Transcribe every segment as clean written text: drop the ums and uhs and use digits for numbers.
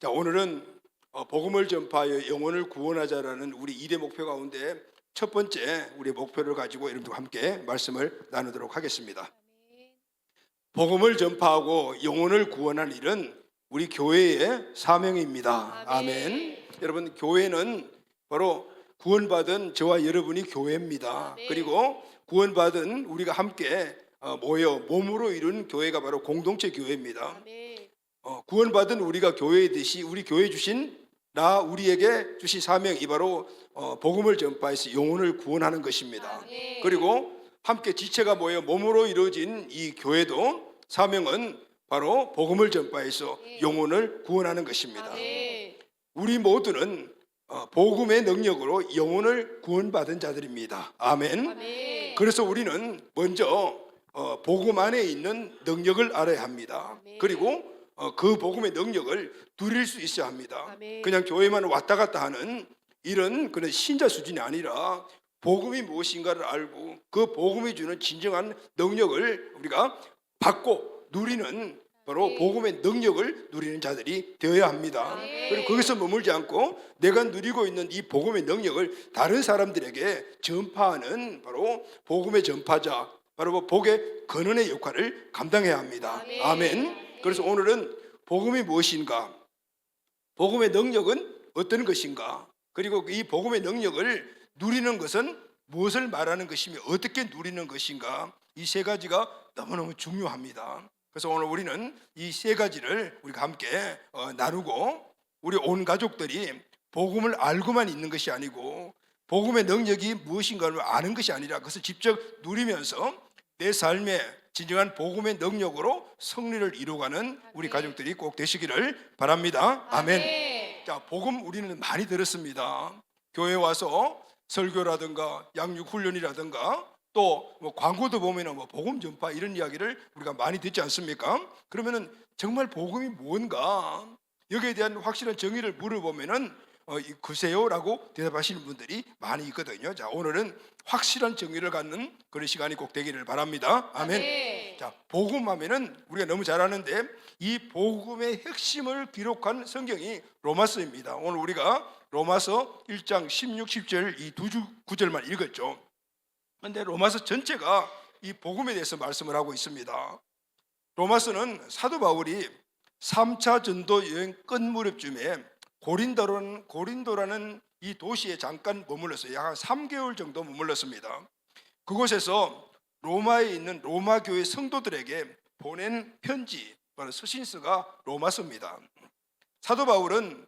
자, 오늘은 복음을 전파하여 영혼을 구원하자라는 우리 2대 목표 가운데 첫 번째 우리 목표를 가지고 여러분들과 함께 말씀을 나누도록 하겠습니다. 복음을 전파하고 영혼을 구원하는 일은 우리 교회의 사명입니다. 아멘. 여러분, 교회는 바로 구원받은 저와 여러분이 교회입니다. 그리고 구원받은 우리가 함께 모여 몸으로 이룬 교회가 바로 공동체 교회입니다. 구원받은 우리가 교회이듯이 우리 교회 주신 우리에게 주신 사명이 바로 복음을 전파해서 영혼을 구원하는 것입니다. 그리고 함께 지체가 모여 몸으로 이루어진 이 교회도 사명은 바로 복음을 전파해서 영혼을 구원하는 것입니다. 우리 모두는 복음의 능력으로 영혼을 구원받은 자들입니다. 아멘. 그래서 우리는 먼저 복음 안에 있는 능력을 알아야 합니다. 그리고 그 복음의 능력을 누릴 수 있어야 합니다. 그냥 교회만 왔다 갔다 하는 이런 그런 신자 수준이 아니라 복음이 무엇인가를 알고 그 복음이 주는 진정한 능력을 우리가 받고 누리는 바로 복음의 능력을 누리는 자들이 되어야 합니다. 그리고 거기서 머물지 않고 내가 누리고 있는 이 복음의 능력을 다른 사람들에게 전파하는 바로 복음의 전파자, 바로 복의 근원의 역할을 감당해야 합니다. 아멘. 그래서 오늘은 복음이 무엇인가, 복음의 능력은 어떤 것인가, 그리고 이 복음의 능력을 누리는 것은 무엇을 말하는 것이며 어떻게 누리는 것인가, 이 세 가지가 너무너무 중요합니다. 그래서 오늘 우리는 이 세 가지를 우리가 함께 나누고 우리 온 가족들이 복음을 알고만 있는 것이 아니고 복음의 능력이 무엇인가를 아는 것이 아니라 그것을 직접 누리면서 내 삶에 진정한 복음의 능력으로 승리를 이루어가는 우리 가족들이 꼭 되시기를 바랍니다. 아멘. 자, 복음 우리는 많이 들었습니다. 교회 와서 설교라든가 양육 훈련이라든가 또 광고도 보면은 복음 전파 이런 이야기를 우리가 많이 듣지 않습니까? 그러면은 정말 복음이 뭔가 여기에 대한 확실한 정의를 물어보면은 글쎄요라고 대답하시는 분들이 많이 있거든요. 자, 오늘은 확실한 정의를 갖는 그런 시간이 꼭 되기를 바랍니다. 아멘. 자, 복음하면은 우리가 너무 잘 아는데 이 복음의 핵심을 기록한 성경이 로마서입니다. 오늘 우리가 로마서 1장 16, 17 이 두 구절만 읽었죠. 그런데 로마서 전체가 이 복음에 대해서 말씀을 하고 있습니다. 로마서는 사도 바울이 3차 전도 여행 끝 무렵쯤에 고린도라는 이 도시에 잠깐 머물렀어요. 약 3개월 정도 머물렀습니다. 그곳에서 로마에 있는 로마 교회 성도들에게 보낸 편지, 바로 서신서가 로마서입니다. 사도 바울은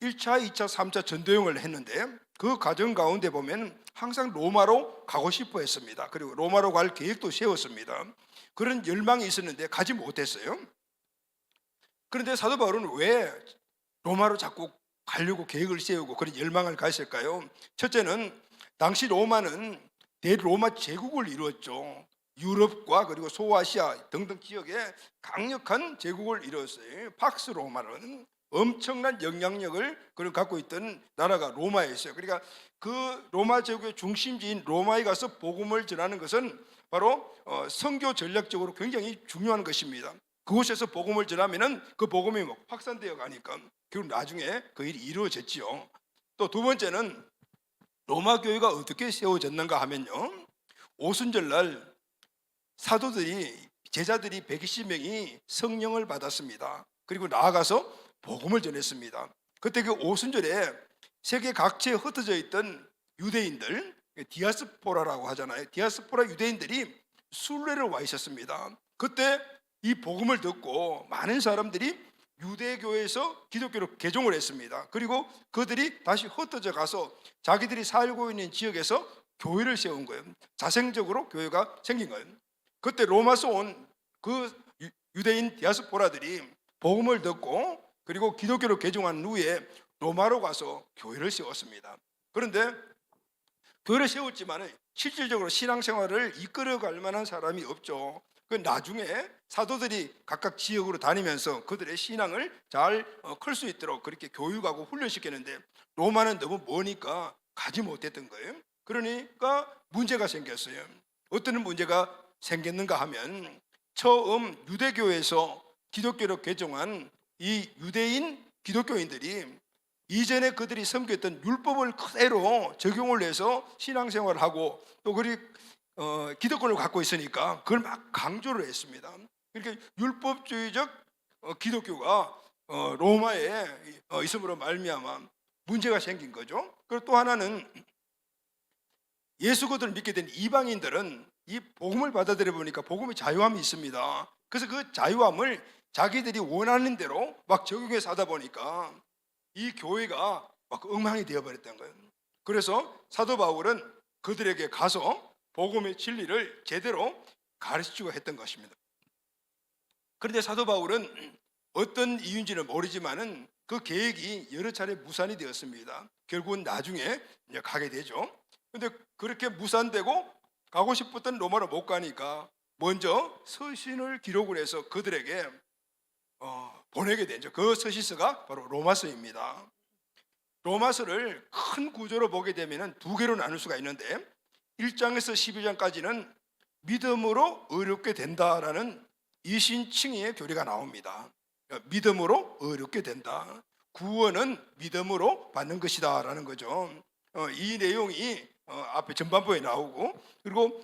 1차, 2차, 3차 전도여행을 했는데 그 과정 가운데 보면 항상 로마로 가고 싶어 했습니다. 그리고 로마로 갈 계획도 세웠습니다. 그런 열망이 있었는데 가지 못했어요. 그런데 사도 바울은 왜 로마로 자꾸 가려고 계획을 세우고 그런 열망을 가졌을까요? 첫째는 당시 로마는 대로마 제국을 이루었죠. 유럽과 그리고 소아시아 등등 지역에 강력한 제국을 이루었어요. 팍스 로마는 엄청난 영향력을 갖고 있던 나라가 로마였어요. 그러니까 그 로마 제국의 중심지인 로마에 가서 복음을 전하는 것은 바로 선교 전략적으로 굉장히 중요한 것입니다. 그곳에서 복음을 전하면은 그 복음이 확산되어 가니까 결국 나중에 그 일이 이루어졌지요. 또 두 번째는 로마 교회가 어떻게 세워졌는가 하면요, 오순절날 제자들이 120명이 성령을 받았습니다. 그리고 나아가서 복음을 전했습니다. 그때 그 오순절에 세계 각지에 흩어져 있던 유대인들, 디아스포라라고 하잖아요. 디아스포라 유대인들이 순례를 와 있었습니다. 그때 이 복음을 듣고 많은 사람들이 유대교에서 기독교로 개종을 했습니다. 그리고 그들이 다시 흩어져 가서 자기들이 살고 있는 지역에서 교회를 세운 거예요. 자생적으로 교회가 생긴 거예요. 그때 로마서 온 그 유대인 디아스포라들이 복음을 듣고 그리고 기독교로 개종한 후에 로마로 가서 교회를 세웠습니다. 그런데 교회를 세웠지만 실질적으로 신앙생활을 이끌어갈 만한 사람이 없죠. 그 나중에 사도들이 각각 지역으로 다니면서 그들의 신앙을 잘 클 수 있도록 그렇게 교육하고 훈련시키는데 로마는 너무 머니까 가지 못했던 거예요. 그러니까 문제가 생겼어요. 어떤 문제가 생겼는가 하면 처음 유대교에서 기독교로 개종한 이 유대인 기독교인들이 이전에 그들이 섬겼던 율법을 그대로 적용을 해서 신앙생활을 하고 또 기득권을 갖고 있으니까 그걸 막 강조를 했습니다. 그러니까 율법주의적 기독교가 로마에 있음으로 말미암아 문제가 생긴 거죠. 그리고 또 하나는 예수 그리스도를 믿게 된 이방인들은 이 복음을 받아들여 보니까 복음의 자유함이 있습니다. 그래서 그 자유함을 자기들이 원하는 대로 막 적용해서 하다 보니까 이 교회가 막 엉망이 되어버렸던 거예요. 그래서 사도 바울은 그들에게 가서 복음의 진리를 제대로 가르치고 했던 것입니다. 그런데 사도 바울은 어떤 이유인지는 모르지만은 그 계획이 여러 차례 무산이 되었습니다. 결국은 나중에 이제 가게 되죠. 그런데 그렇게 무산되고 가고 싶었던 로마로 못 가니까 먼저 서신을 기록을 해서 그들에게 보내게 되죠. 그 서신서가 바로 로마서입니다. 로마서를 큰 구조로 보게 되면 두 개로 나눌 수가 있는데 1장에서 12장까지는 믿음으로 의롭게 된다라는 이신칭의의 교리가 나옵니다. 믿음으로 의롭게 된다. 구원은 믿음으로 받는 것이다 라는 거죠. 이 내용이 앞에 전반부에 나오고, 그리고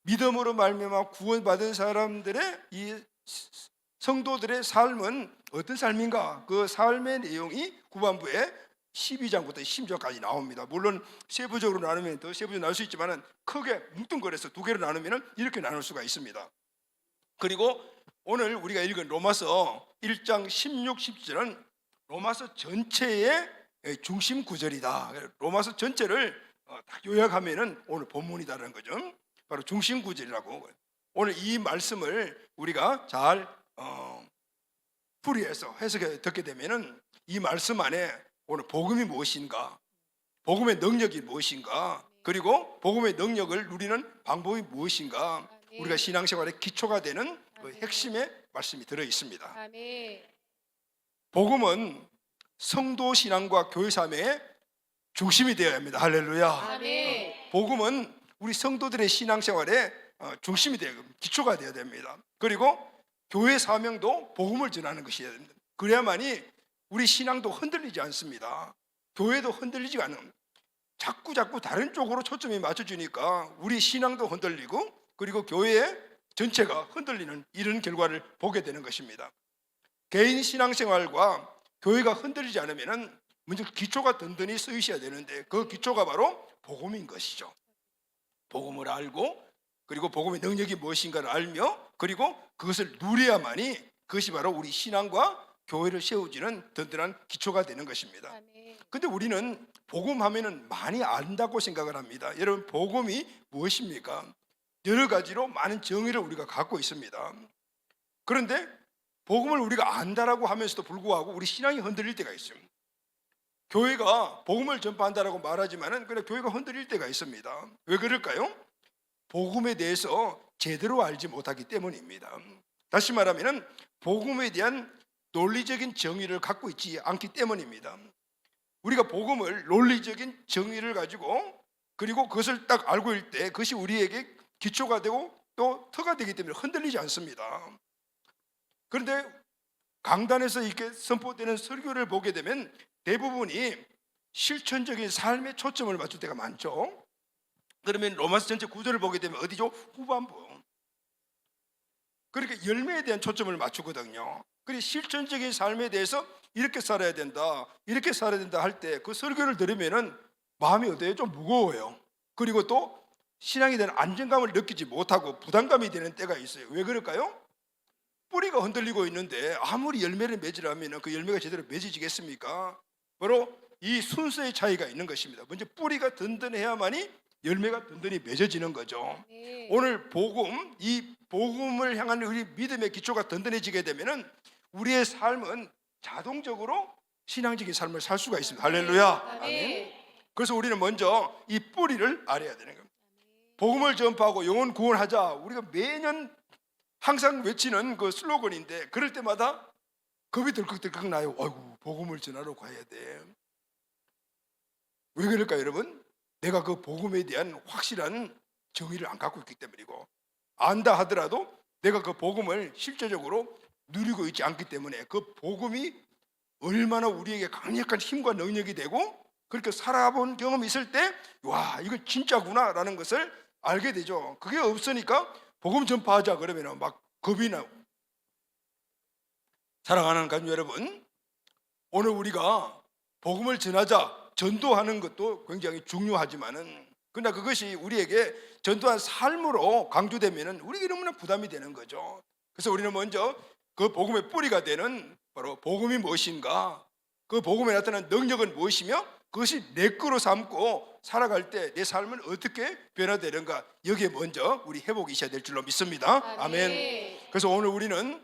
믿음으로 말미암아 구원받은 사람들의 이 성도들의 삶은 어떤 삶인가, 그 삶의 내용이 후반부에 12장부터 16장까지 나옵니다. 물론 세부적으로 나누면 더 세부적으로 나눌 수 있지만 크게 뭉뚱그려서 두 개로 나누면 이렇게 나눌 수가 있습니다. 그리고 오늘 우리가 읽은 로마서 1장 16, 17절은 로마서 전체의 중심 구절이다. 로마서 전체를 딱 요약하면은 오늘 본문이다라는 거죠. 바로 중심 구절이라고. 오늘 이 말씀을 우리가 잘 풀이해서 해석해 듣게 되면은 이 말씀 안에 오늘 복음이 무엇인가, 복음의 능력이 무엇인가, 그리고 복음의 능력을 누리는 방법이 무엇인가, 우리가 신앙생활의 기초가 되는 그 핵심의 말씀이 들어 있습니다. 복음은 성도 신앙과 교회 삶의 중심이 되어야 합니다. 할렐루야. 복음은 우리 성도들의 신앙생활의 중심이 되어야, 기초가 되어야 됩니다. 그리고 교회 사명도 복음을 전하는 것이어야 됩니다. 그래야만이 우리 신앙도 흔들리지 않습니다. 교회도 흔들리지 않은, 자꾸 다른 쪽으로 초점이 맞춰주니까 우리 신앙도 흔들리고 그리고 교회 전체가 흔들리는 이런 결과를 보게 되는 것입니다. 개인 신앙생활과 교회가 흔들리지 않으면 먼저 기초가 든든히 서 있어야 되는데 그 기초가 바로 복음인 것이죠. 복음을 알고 그리고 복음의 능력이 무엇인가를 알며 그리고 그것을 누려야만이 그것이 바로 우리 신앙과 교회를 세워지는 든든한 기초가 되는 것입니다. 근데 우리는 복음 하면은 많이 안다고 생각을 합니다. 여러분, 복음이 무엇입니까? 여러 가지로 많은 정의를 우리가 갖고 있습니다. 그런데 복음을 우리가 안다라고 하면서도 불구하고 우리 신앙이 흔들릴 때가 있습니다. 교회가 복음을 전파한다라고 말하지만은 그냥 교회가 흔들릴 때가 있습니다. 왜 그럴까요? 복음에 대해서 제대로 알지 못하기 때문입니다. 다시 말하면은 복음에 대한 논리적인 정의를 갖고 있지 않기 때문입니다. 우리가 복음을 논리적인 정의를 가지고 그리고 그것을 딱 알고 있을 때 그것이 우리에게 기초가 되고 또 터가 되기 때문에 흔들리지 않습니다. 그런데 강단에서 이렇게 선포되는 설교를 보게 되면 대부분이 실천적인 삶에 초점을 맞출 때가 많죠. 그러면 로마서 전체 구절을 보게 되면 어디죠? 후반부. 그렇게 열매에 대한 초점을 맞추거든요. 그리고 실천적인 삶에 대해서 이렇게 살아야 된다, 이렇게 살아야 된다 할 때 그 설교를 들으면은 마음이 어때요? 좀 무거워요. 그리고 또 신앙에 대한 안정감을 느끼지 못하고 부담감이 되는 때가 있어요. 왜 그럴까요? 뿌리가 흔들리고 있는데 아무리 열매를 맺으려면 그 열매가 제대로 맺어지겠습니까? 바로 이 순서의 차이가 있는 것입니다. 먼저 뿌리가 든든해야만이 열매가 든든히 맺어지는 거죠. 오늘 복음, 이 복음을 향한 우리 믿음의 기초가 든든해지게 되면은 우리의 삶은 자동적으로 신앙적인 삶을 살 수가 있습니다. 할렐루야. 아멘. 그래서 우리는 먼저 이 뿌리를 알아야 되는 겁니다. 복음을 전파하고 영혼 구원하자, 우리가 매년 항상 외치는 그 슬로건인데 그럴 때마다 겁이 덜컥덜컥 나요. 아이고, 복음을 전하러 가야 돼. 왜 그럴까요, 여러분? 내가 그 복음에 대한 확실한 정의를 안 갖고 있기 때문이고, 안다 하더라도 내가 그 복음을 실제적으로 누리고 있지 않기 때문에 그 복음이 얼마나 우리에게 강력한 힘과 능력이 되고 그렇게 살아본 경험이 있을 때 와, 이거 진짜구나 라는 것을 알게 되죠. 그게 없으니까 복음 전파하자 그러면 막 겁이 나고. 사랑하는 가족 여러분, 오늘 우리가 복음을 전하자, 전도하는 것도 굉장히 중요하지만은 그러나 그것이 우리에게 전도한 삶으로 강조되면은 우리에게 너무나 부담이 되는 거죠. 그래서 우리는 먼저 그 복음의 뿌리가 되는 바로 복음이 무엇인가, 그 복음에 나타난 능력은 무엇이며 그것이 내 거로 삼고 살아갈 때 내 삶은 어떻게 변화되는가, 여기에 먼저 우리 회복이 있어야 될 줄로 믿습니다. 아멘. 그래서 오늘 우리는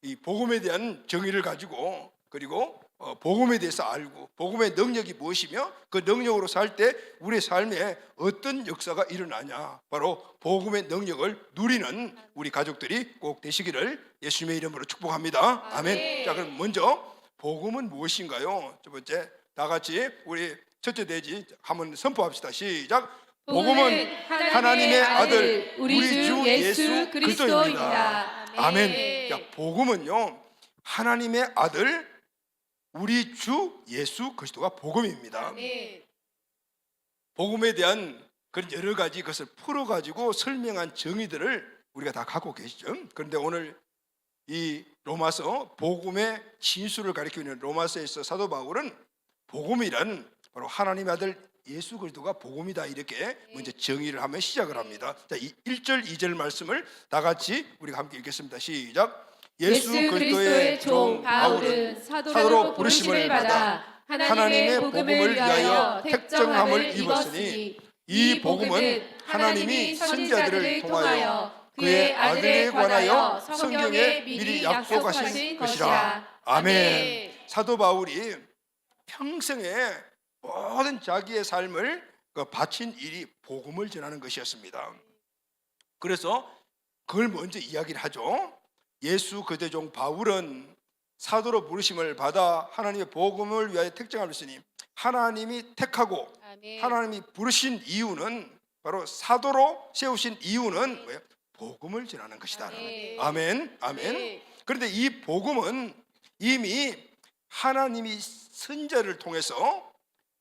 이 복음에 대한 정의를 가지고, 그리고 복음에 대해서 알고 복음의 능력이 무엇이며 그 능력으로 살 때 우리의 삶에 어떤 역사가 일어나냐, 바로 복음의 능력을 누리는 우리 가족들이 꼭 되시기를 예수님의 이름으로 축복합니다. 아멘. 자, 그럼 먼저 복음은 무엇인가요? 첫 번째, 다 같이 우리 첫째 돼지 한번 선포합시다. 시작. 복음은 하나님의 아들 우리 주 예수 그리스도입니다. 아멘. 자, 복음은요, 하나님의 아들 우리 주 예수 그리스도가 복음입니다. 복음에 대한 그런 여러 가지 것을 풀어가지고 설명한 정의들을 우리가 다 갖고 계시죠. 그런데 오늘 이 로마서, 복음의 진수를 가리키고 있는 로마서에서 사도 바울은 복음이란 바로 하나님의 아들 예수 그리스도가 복음이다, 이렇게 먼저 정의를 하며 시작을 합니다. 자, 1절 2절 말씀을 다 같이 우리가 함께 읽겠습니다. 시작. 예수 그리스도의 종 바울은 사도로 부르심을 받아 하나님의 복음을 위하여 택정함을 입었으니 이 복음은 하나님이 선지자들을 통하여 그의 아들에 관하여 성경에 미리 약속하신 것이라. 아멘. 사도 바울이 평생에 모든 자기의 삶을 바친 일이 복음을 전하는 것이었습니다. 그래서 그걸 먼저 이야기를 하죠. 예수 그리스도의 종 바울은 사도로 부르심을 받아 하나님의 복음을 위하여 택정함을 했으니, 하나님이 택하고 하나님이 부르신 이유는, 바로 사도로 세우신 이유는 뭐예요? 복음을 전하는 것이다. 아멘. 아멘. 그런데 이 복음은 이미 하나님이 선지자를 통해서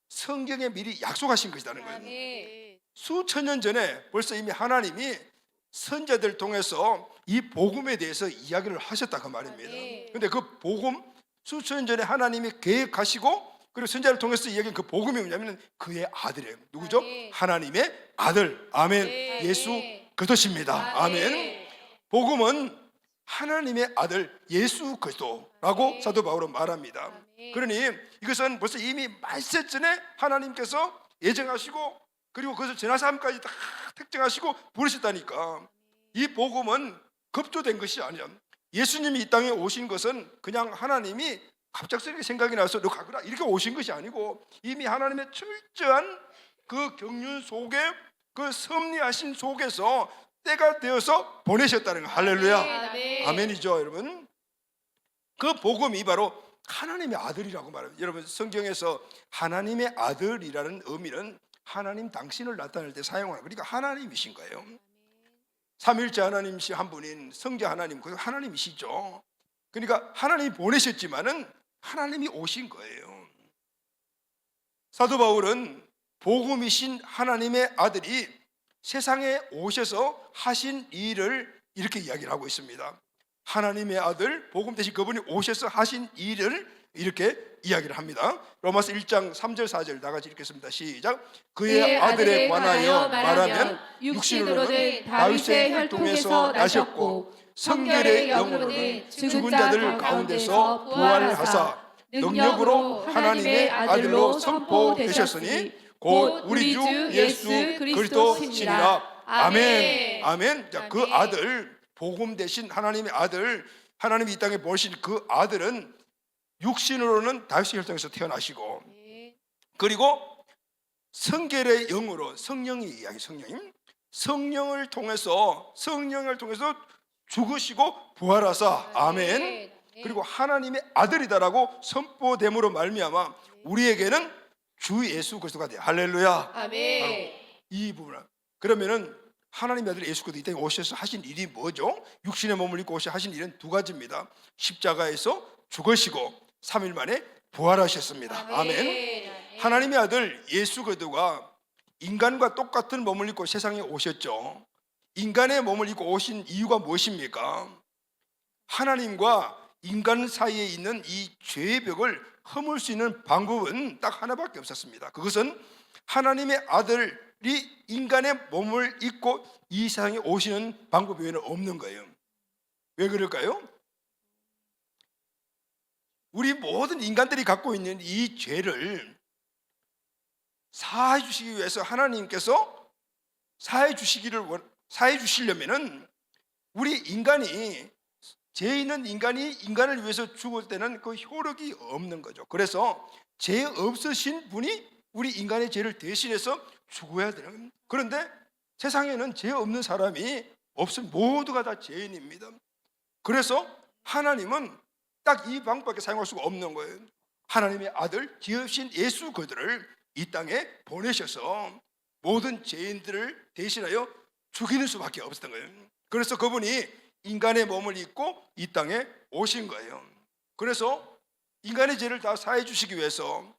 성경에 미리 약속하신 것이라는 거예요. 수천 년 전에 벌써 이미 하나님이 선지자들 통해서 이 복음에 대해서 이야기를 하셨다, 그 말입니다. 그런데 그 복음, 수천 년 전에 하나님이 계획하시고 그리고 선지자를 통해서 이야기한 그 복음이 뭐냐면 그의 아들이에요. 누구죠? 하나님의 아들. 아멘. 예수 그리스도십니다. 아멘. 복음은 하나님의 아들 예수 그리스도라고 사도 바울은 말합니다. 그러니 이것은 벌써 이미 말세 전에 하나님께서 예정하시고 그리고 그것을 전하 삶까지 다 특정하시고 부르셨다니까. 이 복음은 급조된 것이 아니야. 예수님이 이 땅에 오신 것은 그냥 하나님이 갑작스럽게 생각이 나서 너 가거라 이렇게 오신 것이 아니고, 이미 하나님의 철저한 그 경륜 속에, 그 섭리하신 속에서 때가 되어서 보내셨다는 거. 할렐루야. 아멘이죠, 여러분. 그 복음이 바로 하나님의 아들이라고 말합니다. 여러분, 성경에서 하나님의 아들이라는 의미는 하나님 당신을 나타낼 때 사용하는, 그러니까 하나님이신 거예요. 삼일째 하나님이신 한 분인 성자 하나님, 그 하나님이시죠. 그러니까 하나님이 보내셨지만은 하나님이 오신 거예요. 사도 바울은 복음이신 하나님의 아들이 세상에 오셔서 하신 일을 이렇게 이야기를 하고 있습니다. 하나님의 아들, 복음 대신 그분이 오셔서 하신 일을 이렇게 이야기를 합니다. 로마서 1장 3절 4절 다 같이 읽겠습니다. 시작. 그의 아들에 관하여 말하면 육신으로는 다윗의 혈통에서 나셨고 성결의 영으로는 죽은 자들 가운데서 부활하사 능력으로 하나님의 아들로 선포되셨으니 곧 우리 주 예수 그리스도시니라. 아멘. 아멘. 자, 그 아들, 복음 대신 하나님의 아들, 하나님이 이 땅에 보신 그 아들은 육신으로는 다윗의 혈통에서 태어나시고, 그리고 성결의 영으로, 성령이 이야기, 성령을 통해서 죽으시고 부활하사. 아멘. 그리고 하나님의 아들이다라고 선포됨으로 말미암아 우리에게는 주 예수 그리스도가 돼요. 할렐루야. 아멘. 이 부분. 그러면은 하나님의 아들 예수 그리스도 이 땅에 오셔서 하신 일이 뭐죠? 육신의 몸을 입고 오셔서 하신 일은 두 가지입니다. 십자가에서 죽으시고 3일 만에 부활하셨습니다. 아멘. 하나님의 아들 예수 그리스도가 인간과 똑같은 몸을 입고 세상에 오셨죠. 인간의 몸을 입고 오신 이유가 무엇입니까? 하나님과 인간 사이에 있는 이 죄의 벽을 허물 수 있는 방법은 딱 하나밖에 없었습니다. 그것은 하나님의 아들이 인간의 몸을 입고 이 세상에 오시는 방법 외에는 없는 거예요. 왜 그럴까요? 우리 모든 인간들이 갖고 있는 이 죄를 사해 주시기 위해서 하나님께서 사해 주시려면은 우리 인간이, 죄 있는 인간이 인간을 위해서 죽을 때는 그 효력이 없는 거죠. 그래서 죄 없으신 분이 우리 인간의 죄를 대신해서 죽어야 되는 겁니다. 그런데 세상에는 죄 없는 사람이 없습니다. 모두가 다 죄인입니다. 그래서 하나님은 딱 이 방법밖에 사용할 수가 없는 거예요. 하나님의 아들 지으신 예수 그들을 이 땅에 보내셔서 모든 죄인들을 대신하여 죽이는 수밖에 없었던 거예요. 그래서 그분이 인간의 몸을 입고 이 땅에 오신 거예요. 그래서 인간의 죄를 다 사해 주시기 위해서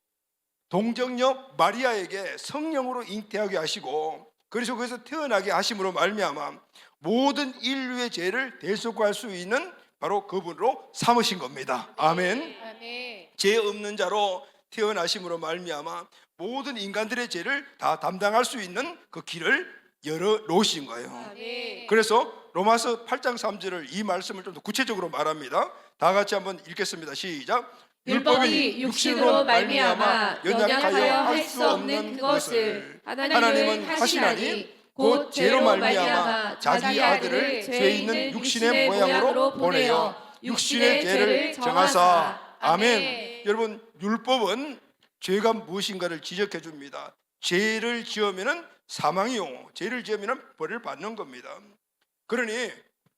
동정녀 마리아에게 성령으로 잉태하게 하시고, 그래서 거기서 태어나게 하심으로 말미암아 모든 인류의 죄를 대속할 수 있는 바로 그분으로 삼으신 겁니다. 아멘. 아멘. 죄 없는 자로 태어나심으로 말미암아 모든 인간들의 죄를 다 담당할 수 있는 그 길을 열어 놓으신 거예요. 아멘. 그래서 로마서 8장 3절을 이 말씀을 좀 더 구체적으로 말합니다. 다 같이 한번 읽겠습니다. 시작. 율법이 육신으로 말미암아 연약하여 할 수 없는 것을 하나님은 하시나니 곧 죄로 말미암아 자기 아들을 죄 있는 육신의 모양으로 보내어 육신의 죄를 정하사. 아멘. 여러분, 율법은 죄가 무엇인가를 지적해 줍니다. 죄를 지으면은 사망이요, 죄를 지으면은 벌을 받는 겁니다. 그러니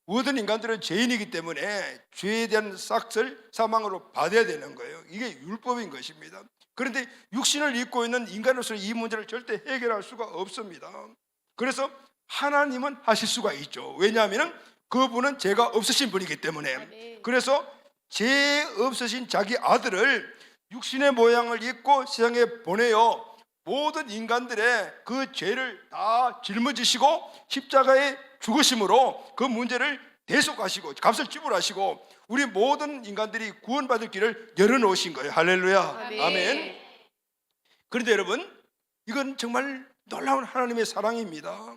모든 인간들은 죄인이기 때문에 죄에 대한 삭을 사망으로 받아야 되는 거예요. 이게 율법인 것입니다. 그런데 육신을 입고 있는 인간으로서 이 문제를 절대 해결할 수가 없습니다. 그래서 하나님은 하실 수가 있죠. 왜냐하면 그분은 죄가 없으신 분이기 때문에. 그래서 죄 없으신 자기 아들을 육신의 모양을 입고 세상에 보내어 모든 인간들의 그 죄를 다 짊어지시고 십자가에 죽으심으로 그 문제를 대속하시고 값을 지불하시고 우리 모든 인간들이 구원받을 길을 열어놓으신 거예요. 할렐루야. 아멘. 그런데 여러분, 이건 정말 놀라운 하나님의 사랑입니다.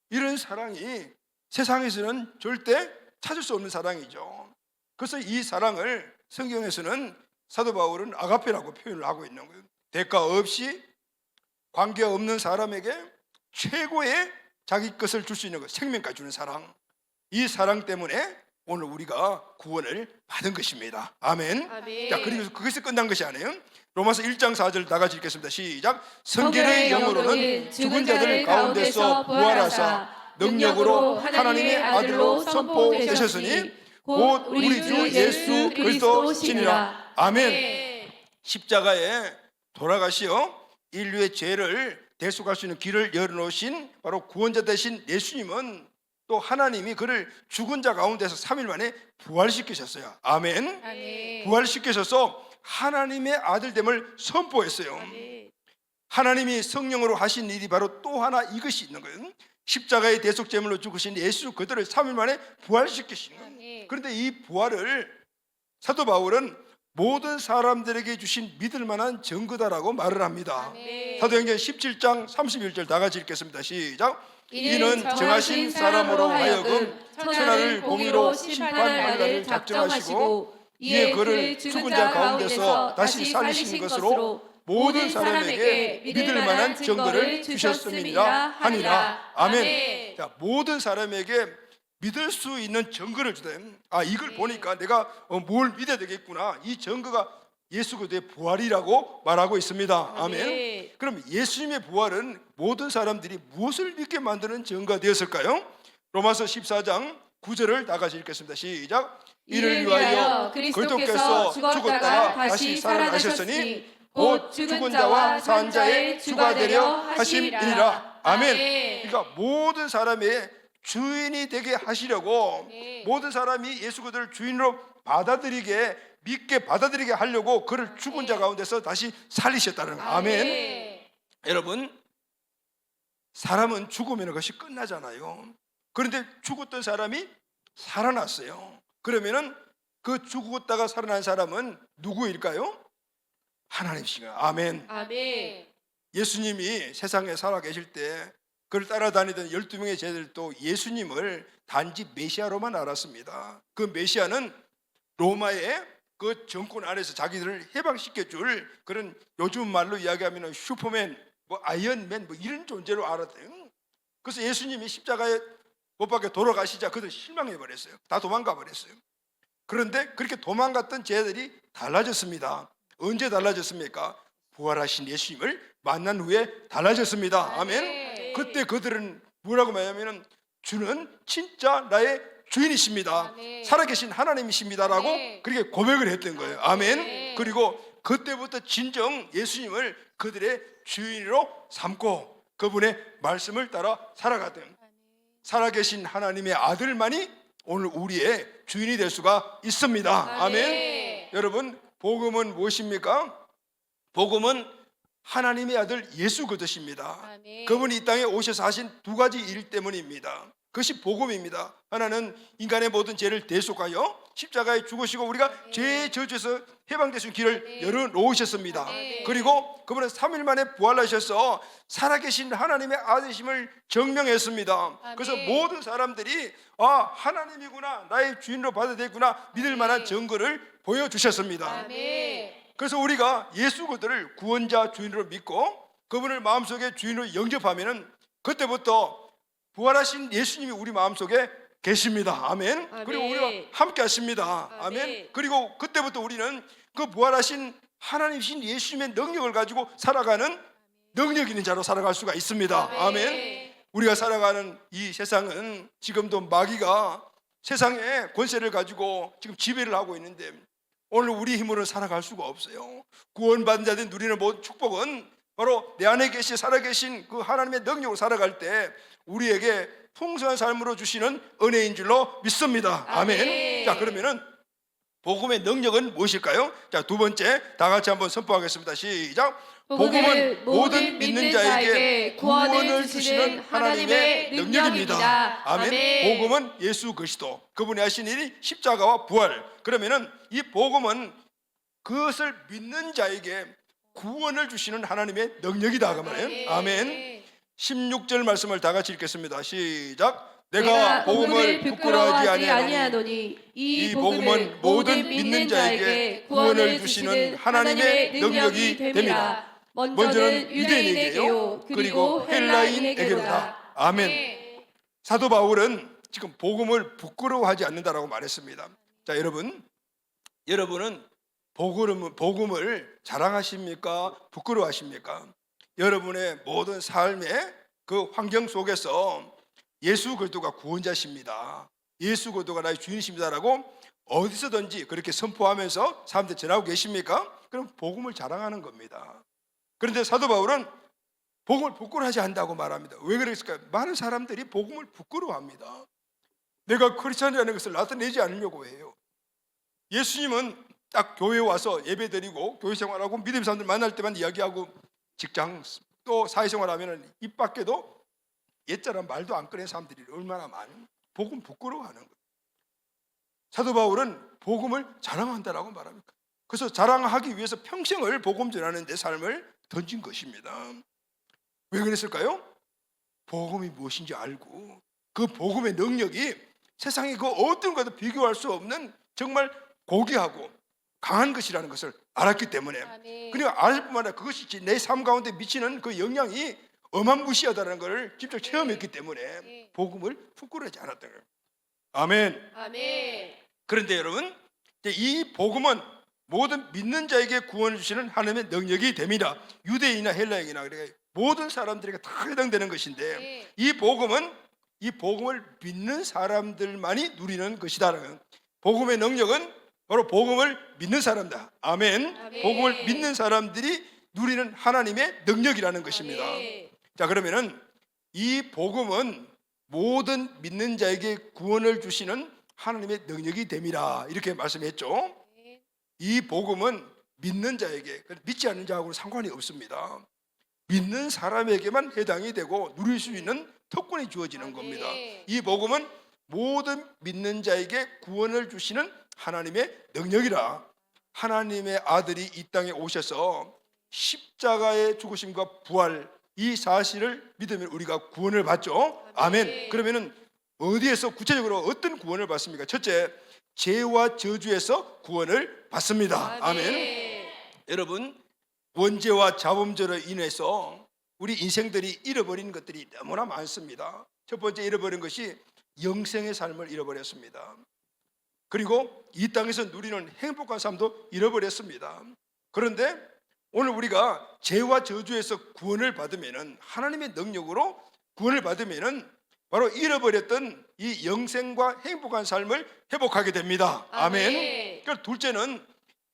이런 사랑이 세상에서는 절대 찾을 수 없는 사랑이죠. 그래서 이 사랑을 성경에서는 사도 바울은 아가페라고 표현을 하고 있는 거예요. 대가 없이 관계없는 사람에게 최고의 자기 것을 줄 수 있는 것, 생명까지 주는 사랑. 이 사랑 때문에 오늘 우리가 구원을 받은 것입니다. 아멘. 아멘. 자, 그리고 그것이 끝난 것이 아니에요. 로마서 1장 4절 다 같이 읽겠습니다. 시작. 성결의 영으로는 죽은 자들 가운데서 부활하사 능력으로 하나님의 아들로 선포되셨으니 곧 우리 주 예수 그리스도시니라. 아멘. 십자가에 돌아가시어 인류의 죄를 대속할 수 있는 길을 열어놓으신 바로 구원자 되신 예수님은 또 하나님이 그를 죽은 자 가운데서 3일 만에 부활시키셨어요. 아멘. 아멘. 부활시키셔서 하나님의 아들됨을 선포했어요. 아멘. 하나님이 성령으로 하신 일이 바로 또 하나 이것이 있는 거예요. 십자가의 대속제물로 죽으신 예수 그들을 3일 만에 부활시키신 거예요. 아멘. 그런데 이 부활을 사도 바울은 모든 사람들에게 주신 믿을 만한 증거다라고 말을 합니다. 아멘. 사도행전 17장 31절 다 같이 읽겠습니다. 시작. 이는 정하신 사람으로 하여금 천하를 공의로 심판할 날을 작정하시고 이에 그를 죽은 자 가운데서 다시 살리신 것으로 모든 사람에게 믿을 만한 증거를 주셨음이라 하니라. 아멘. 자, 모든 사람에게 믿을 수 있는 증거를 주다. 아, 이걸 보니까 내가 뭘 믿어야 되겠구나. 이 증거가 예수 그리스도의 부활이라고 말하고 있습니다. 아멘. 그럼 예수님의 부활은 모든 사람들이 무엇을 믿게 만드는 증거가 되었을까요? 로마서 14장 9절을 다 같이 읽겠습니다. 시작. 이를 위하여 그리스도께서 죽었다가 다시 살아나셨으니 곧 죽은 자와 산 자의 주가 되려 하심이니라. 아멘. 그러니까 모든 사람의 주인이 되게 하시려고 모든 사람이 예수 그리스도를 주인으로 믿게 받아들이게 하려고 그를 죽은 자 가운데서 다시 살리셨다는 거예요. 아멘. 여러분, 사람은 죽으면 그것이 끝나잖아요. 그런데 죽었던 사람이 살아났어요. 그러면은 그 죽었다가 살아난 사람은 누구일까요? 하나님이시가. 아멘. 아멘. 예수님이 세상에 살아 계실 때 그를 따라다니던 12명의 제자들도 예수님을 단지 메시아로만 알았습니다. 그 메시아는 로마의 그 정권 안에서 자기들을 해방시켜줄 그런 요즘 말로 이야기하면 슈퍼맨, 뭐 아이언맨 뭐 이런 존재로 알았대요. 그래서 예수님이 십자가에 못 박혀 돌아가시자 그들 실망해 버렸어요. 다 도망가 버렸어요. 그런데 그렇게 도망갔던 제자들이 달라졌습니다. 언제 달라졌습니까? 부활하신 예수님을 만난 후에 달라졌습니다. 아멘. 그때 그들은 뭐라고 말하냐면 주는 진짜 나의 주인이십니다. 살아계신 하나님이십니다라고 그렇게 고백을 했던 거예요. 아멘. 그리고 그때부터 진정 예수님을 그들의 주인으로 삼고 그분의 말씀을 따라 살아갔던 살아계신 하나님의 아들만이 오늘 우리의 주인이 될 수가 있습니다. 아멘. 여러분, 복음은 무엇입니까? 복음은 하나님의 아들 예수 그리스도십니다. 그분이 이 땅에 오셔서 하신 두 가지 일 때문입니다. 그것이 복음입니다. 하나는 인간의 모든 죄를 대속하여 십자가에 죽으시고 우리가 죄의 저주에서 해방될 수 있는 길을 열어놓으셨습니다. 그리고 그분은 3일 만에 부활하셔서 살아계신 하나님의 아들이심을 증명했습니다. 그래서 모든 사람들이 하나님이구나, 나의 주인으로 받아들였구나 믿을 만한 증거를 보여주셨습니다. 그래서 우리가 예수 그리스도를 구원자 주인으로 믿고 그분을 마음속에 주인으로 영접하면은 그때부터 부활하신 예수님이 우리 마음속에 계십니다. 아멘. 그리고 우리가 함께 하십니다. 아멘. 그리고 그때부터 우리는 그 부활하신 하나님이신 예수님의 능력을 가지고 살아가는 능력 있는 자로 살아갈 수가 있습니다. 아멘. 우리가 살아가는 이 세상은 지금도 마귀가 세상의 권세를 가지고 지금 지배를 하고 있는데 오늘 우리 힘으로 살아갈 수가 없어요. 구원받은 자들이 누리는 모든 축복은 바로 내 안에 살아계신 그 하나님의 능력으로 살아갈 때 우리에게 풍성한 삶으로 주시는 은혜인 줄로 믿습니다. 아멘. 자, 그러면은 복음의 능력은 무엇일까요? 자, 두 번째 다 같이 한번 선포하겠습니다. 시작. 복음은 모든 믿는 자에게 구원을 주시는 하나님의 능력입니다. 아멘. 복음은 예수 그리스도 그분이 하신 일이 십자가와 부활. 그러면은 이 복음은 그것을 믿는 자에게 구원을 주시는 하나님의 능력이다 그 말이에요. 아멘. 16절 말씀을 다 같이 읽겠습니다. 시작. 내가 복음을 부끄러워하지 아니하노니 이 복음은 모든 믿는 자에게 구원을 주시는 하나님의 능력이 됩니다. 먼저는 유대인에게요 그리고 헬라인에게로다. 아멘. 사도 바울은 지금 복음을 부끄러워하지 않는다라고 말했습니다. 자, 여러분은 복음을 자랑하십니까? 부끄러워하십니까? 여러분의 모든 삶의 그 환경 속에서 예수 그리스도가 구원자십니다. 예수 그리스도가 나의 주인이십니다라고 어디서든지 그렇게 선포하면서 사람들 전하고 계십니까? 그럼 복음을 자랑하는 겁니다. 그런데 사도 바울은 복음을 부끄러워하지 않는다고 말합니다. 왜 그랬을까요? 많은 사람들이 복음을 부끄러워합니다. 내가 크리스찬이라는 것을 나타내지 않으려고 해요. 예수님은 딱 교회에 와서 예배드리고 교회 생활하고 믿음 사람들 만날 때만 이야기하고 직장 또 사회생활하면 입 밖에도 옛사람 말도 안 꺼낸 사람들이 얼마나 많은 복음 부끄러워하는 거예요. 사도 바울은 복음을 자랑한다라고 말합니다. 그래서 자랑하기 위해서 평생을 복음 전하는 데 삶을 던진 것입니다. 왜 그랬을까요? 복음이 무엇인지 알고 그 복음의 능력이 세상의 그 어떤 것도 비교할 수 없는 정말 고귀하고 강한 것이라는 것을 알았기 때문에 그러니까 알 뿐만 아니라 그것이 내 삶 가운데 미치는 그 영향이 어마무시하다는 것을 직접 체험했기 때문에 복음을 부끄러워하지 않았던 거예요. 아멘. 그런데 여러분, 이 복음은 모든 믿는 자에게 구원을 주시는 하나님의 능력이 됩니다. 유대인이나 헬라인이나 그러니까 모든 사람들에게 다 해당되는 것인데 이 복음을 믿는 사람들만이 누리는 것이다. 복음의 능력은 바로 복음을 믿는 사람이다. 아멘. 복음을 믿는 사람들이 누리는 하나님의 능력이라는 것입니다. 자, 그러면은 이 복음은 모든 믿는 자에게 구원을 주시는 하나님의 능력이 됨이라 이렇게 말씀했죠. 이 복음은 믿는 자에게, 믿지 않는 자하고는 상관이 없습니다. 믿는 사람에게만 해당이 되고 누릴 수 있는 특권이 주어지는 겁니다. 이 복음은 모든 믿는 자에게 구원을 주시는 하나님의 능력이라. 하나님의 아들이 이 땅에 오셔서 십자가의 죽으심과 부활, 이 사실을 믿으면 우리가 구원을 받죠. 아멘. 그러면은 어디에서 구체적으로 어떤 구원을 받습니까? 첫째, 죄와 저주에서 구원을 받습니다. 아멘. 여러분, 원죄와 자범죄로 인해서 우리 인생들이 잃어버린 것들이 너무나 많습니다. 첫 번째 잃어버린 것이 영생의 삶을 잃어버렸습니다. 그리고 이 땅에서 누리는 행복한 삶도 잃어버렸습니다. 그런데 오늘 우리가 죄와 저주에서 구원을 받으면은, 하나님의 능력으로 구원을 받으면은 바로 잃어버렸던 이 영생과 행복한 삶을 회복하게 됩니다. 아멘. 그리고 둘째는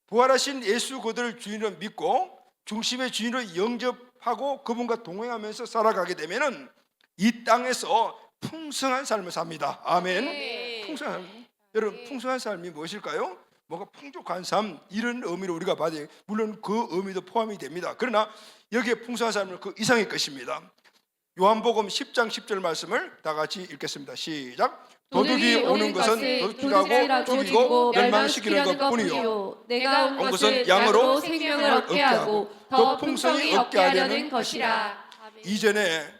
부활하신 예수 그들을 주인으로 믿고 중심의 주인으로 영접하고 그분과 동행하면서 살아가게 되면은 이 땅에서 풍성한 삶을 삽니다. 아멘. 풍성한 삶. 여러분, 풍성한 삶이 무엇일까요? 뭔가 풍족한 삶, 이런 의미로 우리가 받아요. 물론 그 의미도 포함이 됩니다. 그러나 여기에 풍성한 삶은 그 이상의 것입니다. 요한복음 10장 10절 말씀을 다 같이 읽겠습니다. 시작. 도둑이 오는 것은 도둑질하고 죽이고 멸망시키는 것뿐이요 내가 온 것은 양으로 생명을 얻게 하고 더 풍성히 얻게 하려는 것이라. 이전에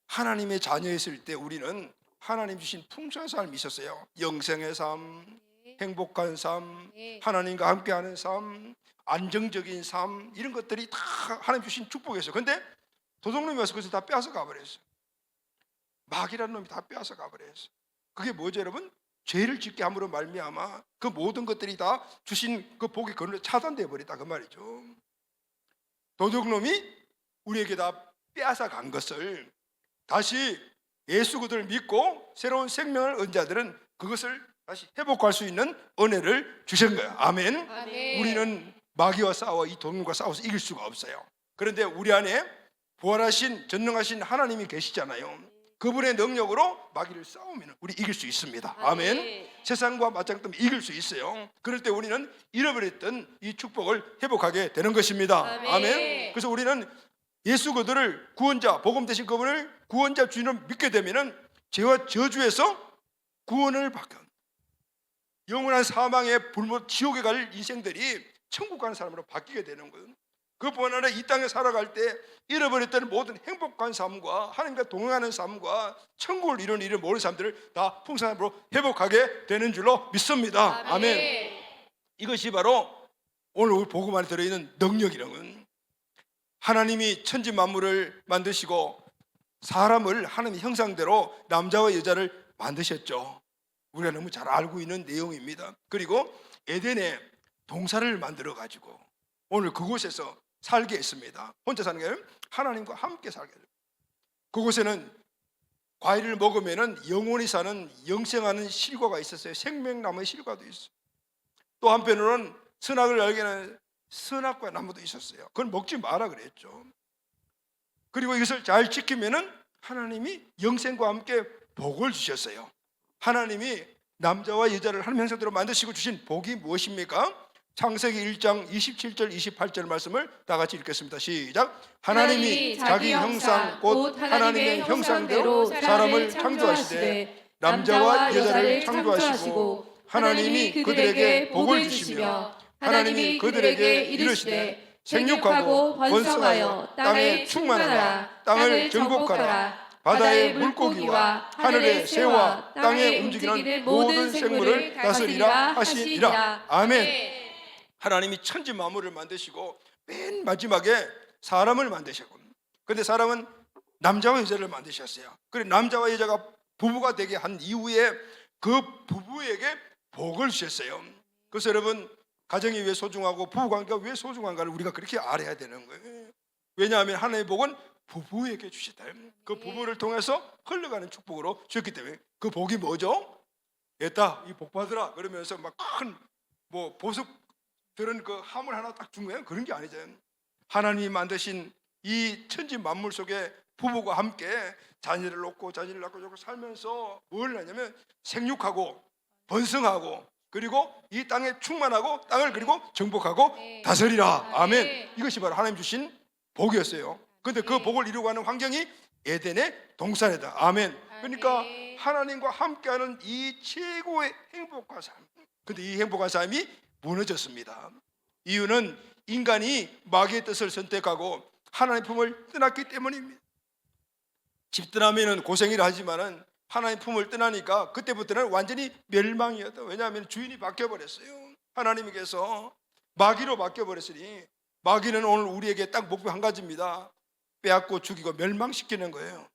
하나님의 자녀였을 때 우리는 하나님 주신 풍성한 삶이 있었어요. 영생의 삶, 행복한 삶, 하나님과 함께하는 삶, 안정적인 삶, 이런 것들이 다 하나님 주신 축복이었어요. 그런데 도둑놈이 와서 그것을 다 빼앗아 가버렸어요. 마귀라는 놈이 다 빼앗아 가버렸어요. 그게 뭐죠, 여러분? 죄를 짓게 함으로 말미암아 그 모든 것들이 다 주신 그 복의 근원을 차단되어 버렸다, 그 말이죠. 도둑놈이 우리에게 다 빼앗아 간 것을 다시 예수 그들을 믿고 새로운 생명을 얻은 자들은 그것을 다시 회복할 수 있는 은혜를 주신 거예요. 아멘. 우리는 마귀와 싸워 이 도둑놈과 싸워서 이길 수가 없어요. 그런데 우리 안에 부활하신 전능하신 하나님이 계시잖아요. 그분의 능력으로 마귀를 싸우면 우리 이길 수 있습니다. 아멘. 세상과 맞짱 뜨면 이길 수 있어요. 그럴 때 우리는 잃어버렸던 이 축복을 회복하게 되는 것입니다. 아멘. 그래서 우리는 예수 그들을 구원자, 복음 되신 그분을 구원자 주인으로 믿게 되면은 죄와 저주에서 구원을 받게, 영원한 사망의 불못 지옥에 갈 인생들이 천국 가는 사람으로 바뀌게 되는 거예요. 그뿐 아니라 이 땅에 살아갈 때 잃어버렸던 모든 행복한 삶과 하나님과 동행하는 삶과 천국을 이루는 일을 모르는 사람들을 다 풍성함으로 회복하게 되는 줄로 믿습니다. 아멘. 이것이 바로 오늘 우리 복음 안에 들어있는 능력이라는 건, 하나님이 천지 만물을 만드시고 사람을 하나님의 형상대로 남자와 여자를 만드셨죠. 우리가 너무 잘 알고 있는 내용입니다. 그리고 에덴에 동산을 만들어 가지고 오늘 그곳에서 살게 했습니다. 혼자 사는 게 아니라 하나님과 함께 살게 해요. 그곳에는 과일을 먹으면 영원히 사는 영생하는 실과가 있었어요. 생명나무의 실과도 있어요. 또 한편으로는 선악을 알게 하는 선악과 나무도 있었어요. 그건 먹지 마라 그랬죠. 그리고 이것을 잘 지키면은 하나님이 영생과 함께 복을 주셨어요. 하나님이 남자와 여자를 하나님 형상대로 만드시고 주신 복이 무엇입니까? 창세기 1장 27절 28절 말씀을 다 같이 읽겠습니다. 시작. 하나님이 자기 형상 곧 하나님의 형상대로 사람을 창조하시되 남자와 여자를 창조하시고 하나님이 그들에게 복을 주시며 하나님이 그들에게 이르시되 생육하고 번성하여 땅에 충만하라. 땅을 정복하라. 바다의 물고기와 하늘의 새와 땅에 움직이는 모든 생물을 다스리라 하시니라. 아멘. 하나님이 천지 만물을 만드시고 맨 마지막에 사람을 만드셨고, 그런데 사람은 남자와 여자를 만드셨어요. 그리고 남자와 여자가 부부가 되게 한 이후에 그 부부에게 복을 주셨어요. 그래서 여러분, 가정이 왜 소중하고 부부관계가 왜 소중한가를 우리가 그렇게 알아야 되는 거예요. 왜냐하면 하나님의 복은 부부에게 주셨다. 그 부부를 통해서 흘러가는 축복으로 주셨기 때문에 그 복이 뭐죠? 됐다, 이 복 받으라 그러면서 막 큰 뭐 보석 들은 그 함을 하나 딱 준 거예요. 그런 게 아니죠. 하나님이 만드신 이 천지 만물 속에 부부가 함께 자녀를 낳고 자녀를 낳고 살면서 뭘 하냐면 생육하고 번성하고 그리고 이 땅에 충만하고 땅을 그리고 정복하고 네. 다스리라. 아멘. 아멘. 이것이 바로 하나님 주신 복이었어요. 근데 그 복을 이루고 가는 환경이 에덴의 동산이다. 아멘. 그러니까 아멘. 하나님과 함께하는 이 최고의 행복한 삶. 근데 이 행복한 삶이 무너졌습니다. 이유는 인간이 마귀의 뜻을 선택하고 하나님의 품을 떠났기 때문입니다. 집 떠나면 고생이라 하지만은 하나님 품을 떠나니까 그때부터는 완전히 멸망이었다. 왜냐하면 주인이 바뀌어버렸어요. 하나님께서 마귀로 바뀌어버렸으니 마귀는 오늘 우리에게 딱 목표 한 가지입니다. 빼앗고 죽이고 멸망시키는 거예요.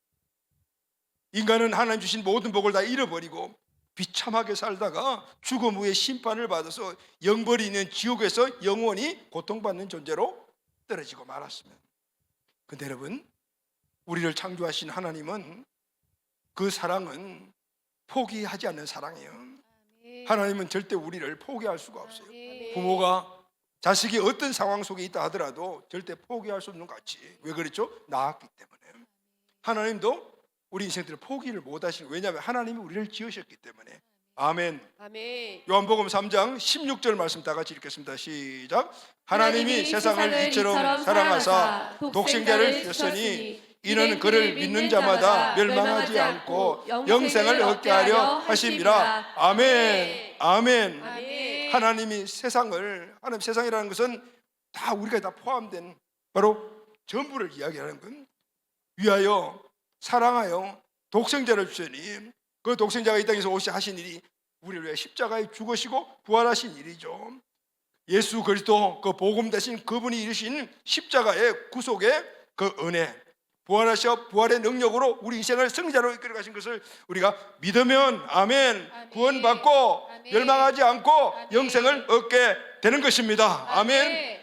인간은 하나님 주신 모든 복을 다 잃어버리고 비참하게 살다가 죽음 후에 심판을 받아서 영벌이 있는 지옥에서 영원히 고통받는 존재로 떨어지고 말았습니다. 근데 여러분, 우리를 창조하신 하나님은 그 사랑은 포기하지 않는 사랑이에요. 하나님은 절대 우리를 포기할 수가 없어요. 부모가 자식이 어떤 상황 속에 있다 하더라도 절대 포기할 수 없는 것 같이. 왜 그렇죠? 낳았기 때문에. 하나님도 우리 인생들을 포기를 못 하시는, 왜냐하면 하나님이 우리를 지으셨기 때문에. 아멘. 아멘. 요한복음 3장 16절 말씀 다 같이 읽겠습니다. 시작. 하나님이 세상을 이처럼 사랑하사 독생자를 주셨으니 이는 그를 믿는 자마다 멸망하지 않고 영생을 얻게 하려 하심이라. 아멘. 아멘. 아멘. 하나님이 하나님 세상이라는 것은 다 우리가 다 포함된 바로 전부를 이야기하는 건 위하여 사랑하여 독생자를 주시니 그 독생자가 이 땅에서 오시 하신 일이 우리를 위해 십자가에 죽으시고 부활하신 일이죠. 예수 그리스도 그 복음 대신 그분이 이루신 십자가의 구속의 그 은혜, 부활하셔 부활의 능력으로 우리 인생을 승리자로 이끌어 가신 것을 우리가 믿으면 아멘, 아멘. 구원받고 아멘. 멸망하지 않고 아멘. 영생을 얻게 되는 것입니다. 아멘. 아멘.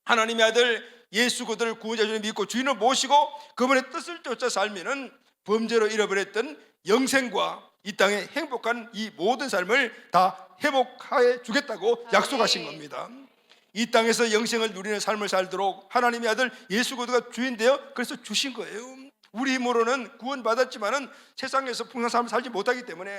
하나님의 아들 예수 그들을 구원자로 믿고 주인을 모시고 그분의 뜻을 쫓아 살면은 범죄로 잃어버렸던 영생과 이 땅의 행복한 이 모든 삶을 다 회복해 주겠다고 약속하신 겁니다. 이 땅에서 영생을 누리는 삶을 살도록 하나님의 아들 예수 그리스도가 주인 되어 그래서 주신 거예요. 우리 힘으로는 구원받았지만은 세상에서 풍성한 삶을 살지 못하기 때문에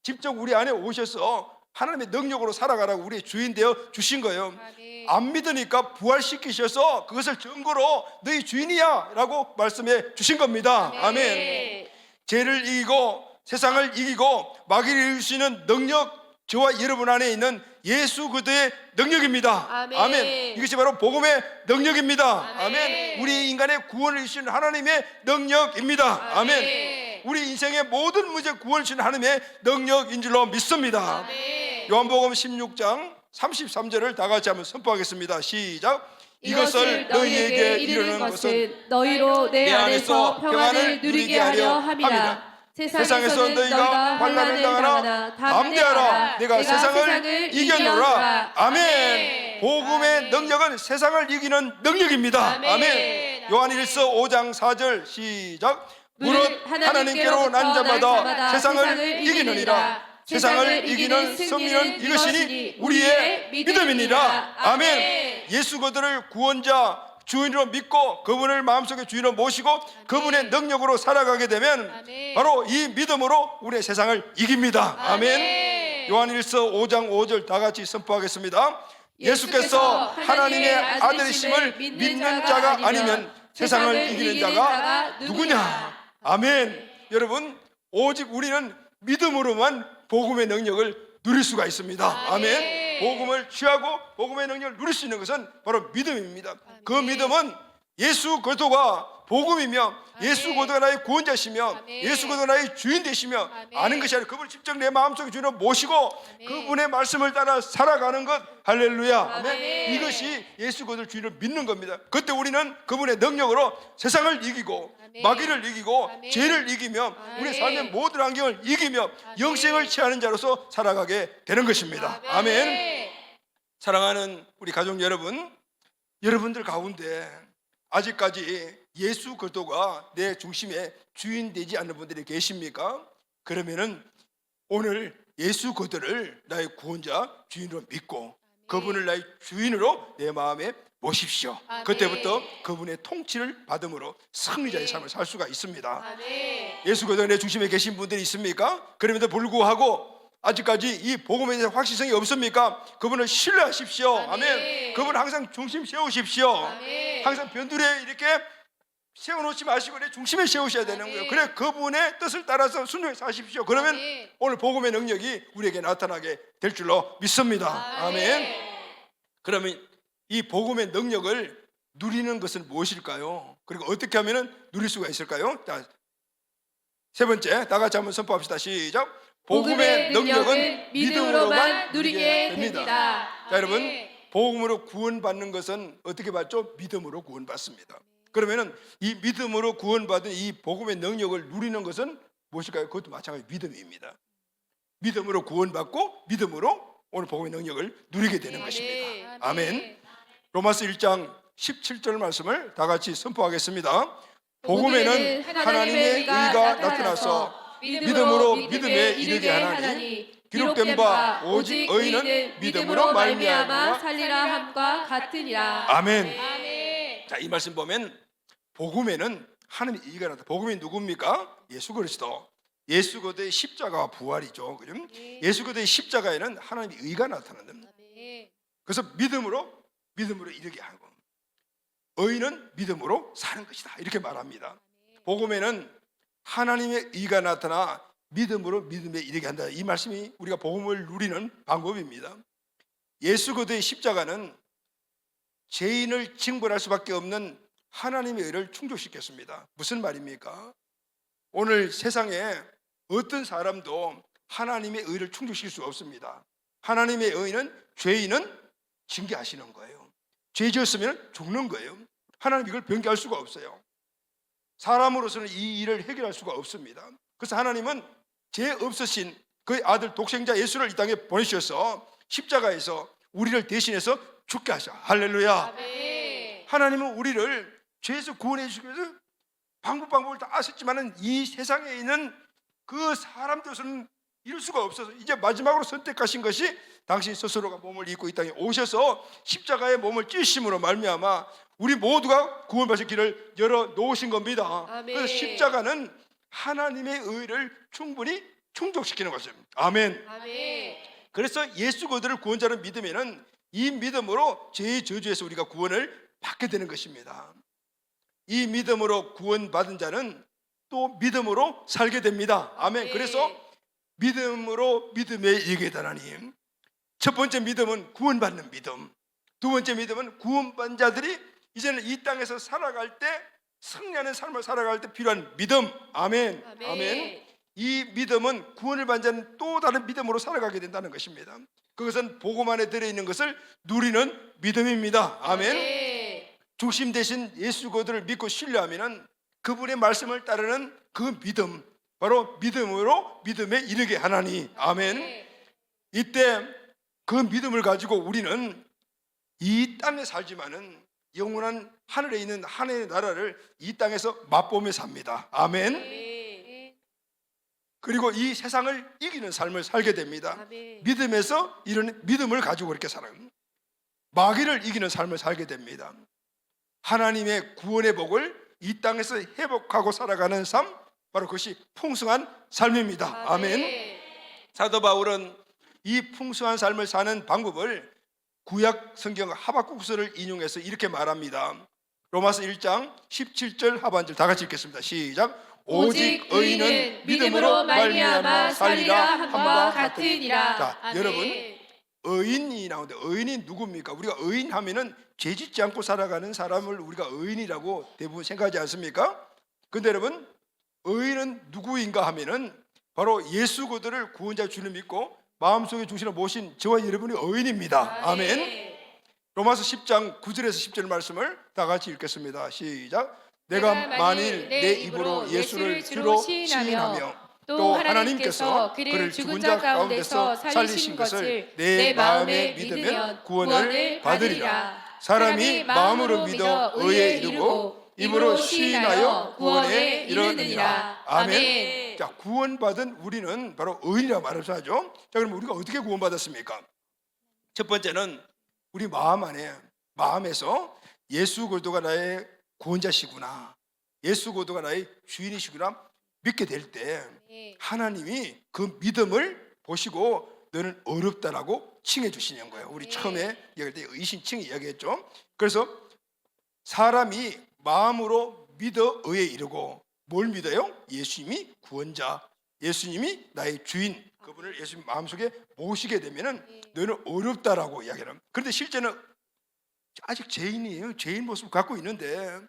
직접 우리 안에 오셔서 하나님의 능력으로 살아가라고 우리의 주인 되어 주신 거예요. 아멘. 안 믿으니까 부활시키셔서 그것을 증거로 너희 주인이야 라고 말씀해 주신 겁니다. 아멘. 죄를 이기고 세상을 이기고 마귀를 이길 수 있는 능력, 저와 여러분 안에 있는 예수 그리스도의 능력입니다. 아멘. 아멘. 이것이 바로 복음의 능력입니다. 아멘. 아멘. 우리 인간의 구원을 주시는 하나님의 능력입니다. 아멘. 우리 인생의 모든 문제 구원을 주시는 하나님의 능력인 줄로 믿습니다. 아멘. 요한복음 16장 33절을 다 같이 한번 선포하겠습니다. 시작. 이것을 너희에게 이르는 것은 너희로 내 안에서 평안을 누리게 하려 함이라. 세상에서는 너희가 환난을 당하나 담대하라. 내가 세상을 이겨노라. 아멘. 복음의 능력은 세상을 이기는 능력입니다. 아멘. 요한일서 5장 4절 시작. 무릇 하나님께로 난 자마다 세상을 이기느니라. 세상을 이기는 승리는 이것이니 우리의 믿음이니라. 아멘. 예수 그들을 구원자 주인으로 믿고 그분을 마음속에 주인으로 모시고 그분의 능력으로 살아가게 되면 아멘. 바로 이 믿음으로 우리의 세상을 이깁니다. 아멘. 요한일서 5장 5절 다 같이 선포하겠습니다. 예수께서 하나님의 아들이심을 믿는 자가 아니면 세상을 이기는 자가 누구냐. 아멘. 여러분, 오직 우리는 믿음으로만 복음의 능력을 누릴 수가 있습니다. 아멘. 복음을 취하고 복음의 능력을 누릴 수 있는 것은 바로 믿음입니다. 그 믿음은 예수 그리스도가 복음이며 예수 그리스도가 나의 구원자시며 예수 그리스도가 나의 주인 되시며 아는 것이 아니라 그분을 직접 내 마음속에 주인으로 모시고 그분의 말씀을 따라 살아가는 것. 할렐루야. 아멘. 이것이 예수 그리스도를 주인으로 믿는 겁니다. 그때 우리는 그분의 능력으로 세상을 이기고 마귀를 이기고 죄를 이기며 우리의 삶의 모든 환경을 이기며 영생을 취하는 자로서 살아가게 되는 것입니다. 아멘. 사랑하는 우리 가족 여러분, 여러분들 가운데 아직까지 예수 그리스도가 내 중심의 주인 되지 않는 분들이 계십니까? 그러면은 오늘 예수 그리스도를 나의 구원자 주인으로 믿고 그분을 나의 주인으로 내 마음에 모십시오. 아멘. 그때부터 그분의 통치를 받음으로 승리자의 삶을 살 수가 있습니다. 아멘. 예수 그리스도 내 중심에 계신 분들이 있습니까? 그럼에도 불구하고 아직까지 이 복음에 대한 확실성이 없습니까? 그분을 신뢰하십시오. 아멘. 아멘. 그분 항상 중심 세우십시오. 아멘. 항상 변두리에 이렇게 세워놓지 마시고 내 중심에 세우셔야 되는 아멘. 거예요. 그래 그분의 뜻을 따라서 순종해 사십시오. 그러면 아멘. 오늘 복음의 능력이 우리에게 나타나게 될 줄로 믿습니다. 아멘. 그러면 이 복음의 능력을 누리는 것은 무엇일까요? 그리고 어떻게 하면 누릴 수가 있을까요? 자, 세 번째, 다 같이 한번 선포합시다. 시작. 복음의 능력은 믿음으로만 누리게 됩니다. 자, 여러분, 복음으로 구원받는 것은 어떻게 받죠? 믿음으로 구원받습니다. 그러면은 이 믿음으로 구원받은 이 복음의 능력을 누리는 것은 무엇일까요? 그것도 마찬가지 믿음입니다. 믿음으로 구원받고 믿음으로 오늘 복음의 능력을 누리게 되는 것입니다. 아멘. 로마서 1장 17절 말씀을 다 같이 선포하겠습니다. 복음에는 하나님의 의가 나타나서 믿음으로 믿음에 이르게 하나니 기록된 바 오직 의인은 믿음으로 말미암아 살리라 함과 같으니라. 아멘. 자, 이 말씀 보면 복음에는 하나님의 의가 나타나. 복음이 누굽니까? 예수 그리스도. 예수 그리스도의 십자가와 부활이죠. 그죠? 예수 그리스도의 십자가에는 하나님의 의가 나타난다. 그래서 믿음으로 이르게 하고 의인은 믿음으로 사는 것이다. 이렇게 말합니다. 복음에는 하나님의 의가 나타나 믿음으로 믿음에 이르게 한다. 이 말씀이 우리가 복음을 누리는 방법입니다. 예수 그리스도의 십자가는 죄인을 징벌할 수밖에 없는 하나님의 의를 충족시켰습니다. 무슨 말입니까? 오늘 세상에 어떤 사람도 하나님의 의를 충족시킬 수 없습니다. 하나님의 의는 죄인은 징계하시는 거예요. 죄 지었으면 죽는 거예요. 하나님 이걸 변개할 수가 없어요. 사람으로서는 이 일을 해결할 수가 없습니다. 그래서 하나님은 죄 없으신 그의 아들 독생자 예수를 이 땅에 보내주셔서 십자가에서 우리를 대신해서 죽게 하셔. 할렐루야. 아멘. 하나님은 우리를 죄에서 구원해 주시기 위해서 방법을 다 아셨지만은 이 세상에 있는 그 사람들은 이룰 수가 없어서 이제 마지막으로 선택하신 것이 당신 스스로가 몸을 입고 이 땅에 오셔서 십자가에 몸을 찢으심으로 말미암아 우리 모두가 구원받을 길을 열어 놓으신 겁니다. 아멘. 그래서 십자가는 하나님의 의를 충분히 충족시키는 것입니다. 아멘. 아멘. 그래서 예수 그리스도를 구원자로 믿으면은 이 믿음으로 죄의 저주에서 우리가 구원을 받게 되는 것입니다. 이 믿음으로 구원받은 자는 또 믿음으로 살게 됩니다. 아멘. 그래서 믿음으로 믿음에 이르게 되나니 첫 번째 믿음은 구원받는 믿음, 두 번째 믿음은 구원받은 자들이 이제는 이 땅에서 살아갈 때 승리하는 삶을 살아갈 때 필요한 믿음. 아멘. 아멘. 이 믿음은 구원을 받은 자는 또 다른 믿음으로 살아가게 된다는 것입니다. 그것은 복음 안에 들어있는 것을 누리는 믿음입니다. 아멘. 중심 대신 예수 그리스도를 믿고 신뢰하면 그분의 말씀을 따르는 그 믿음, 바로 믿음으로 믿음에 이르게 하나니. 아멘. 이때 그 믿음을 가지고 우리는 이 땅에 살지만은 영원한 하늘에 있는 하나님의 나라를 이 땅에서 맛보며 삽니다. 아멘. 그리고 이 세상을 이기는 삶을 살게 됩니다. 아멘. 믿음에서 이런 믿음을 가지고 그렇게 살아요. 마귀를 이기는 삶을 살게 됩니다. 하나님의 구원의 복을 이 땅에서 회복하고 살아가는 삶, 바로 그것이 풍성한 삶입니다. 아멘. 사도 바울은 이 풍성한 삶을 사는 방법을 구약 성경 하박국서를 인용해서 이렇게 말합니다. 로마서 1장 17절 하반절 다 같이 읽겠습니다. 시작. 오직 의인은 믿음으로 말미암아 살리라 함과 같으니라. 자, 아멘. 여러분, 의인이 나오는데 의인이 누굽니까? 우리가 의인 하면은 죄 짓지 않고 살아가는 사람을 우리가 의인이라고 대부분 생각하지 않습니까? 근데 여러분, 의인은 누구인가 하면은 바로 예수 그리스도를 구원자 주님 믿고 마음속에 중심으로 모신 저와 여러분이 의인입니다. 아멘. 로마서 10장 9절에서 10절 말씀을 다 같이 읽겠습니다. 시작. 내가 만일 내 입으로 예수를 주로 시인하며 또 하나님께서 그를 죽은 자 가운데서 살리신 것을 내 마음에 믿으면 구원을 받으리라. 사람이 마음으로 믿어 의에 이르고 입으로 시인하여 구원에 이르느니라. 아멘. 자, 구원받은 우리는 바로 의인이라고 말을 하죠. 자, 그럼 우리가 어떻게 구원받았습니까? 첫 번째는 우리 마음에서 예수 그리스도가 나의 구원자시구나, 예수 그리스도가 나의 주인이시구나 믿게 될 때 하나님이 그 믿음을 보시고 너는 어렵다라고 칭해 주시는 거예요. 우리 처음에 이야기할 때 의신칭 이야기했죠. 그래서 사람이 마음으로 믿어 의에 이르고 뭘 믿어요? 예수님이 구원자, 예수님이 나의 주인, 그분을 예수님 마음속에 모시게 되면은 너는 어렵다라고 이야기하는. 그런데 실제는 아직 죄인이에요. 죄인 모습을 갖고 있는데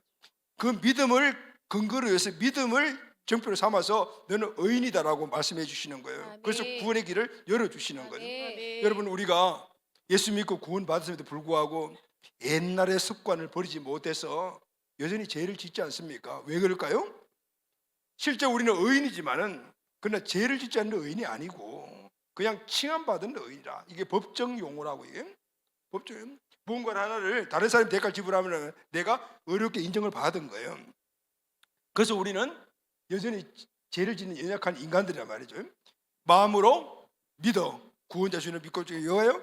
그 믿음을 근거로 해서 믿음을 정표로 삼아서 너는 의인이다라고 말씀해 주시는 거예요. 그래서 구원의 길을 열어주시는 거예요. 여러분, 우리가 예수 믿고 구원 받았음에도 불구하고 옛날의 습관을 버리지 못해서 여전히 죄를 짓지 않습니까? 왜 그럴까요? 실제 우리는 의인이지만은 그러나 죄를 짓지 않는 의인이 아니고 그냥 칭함받은 의인이라. 이게 법정 용어라고. 이게 법정, 무언가 하나를 다른 사람이 대가를 지불하면 내가 어렵게 인정을 받은 거예요. 그래서 우리는 여전히 죄를 짓는 연약한 인간들이란 말이죠. 마음으로 믿어 구원자 주님을 믿고 여호와여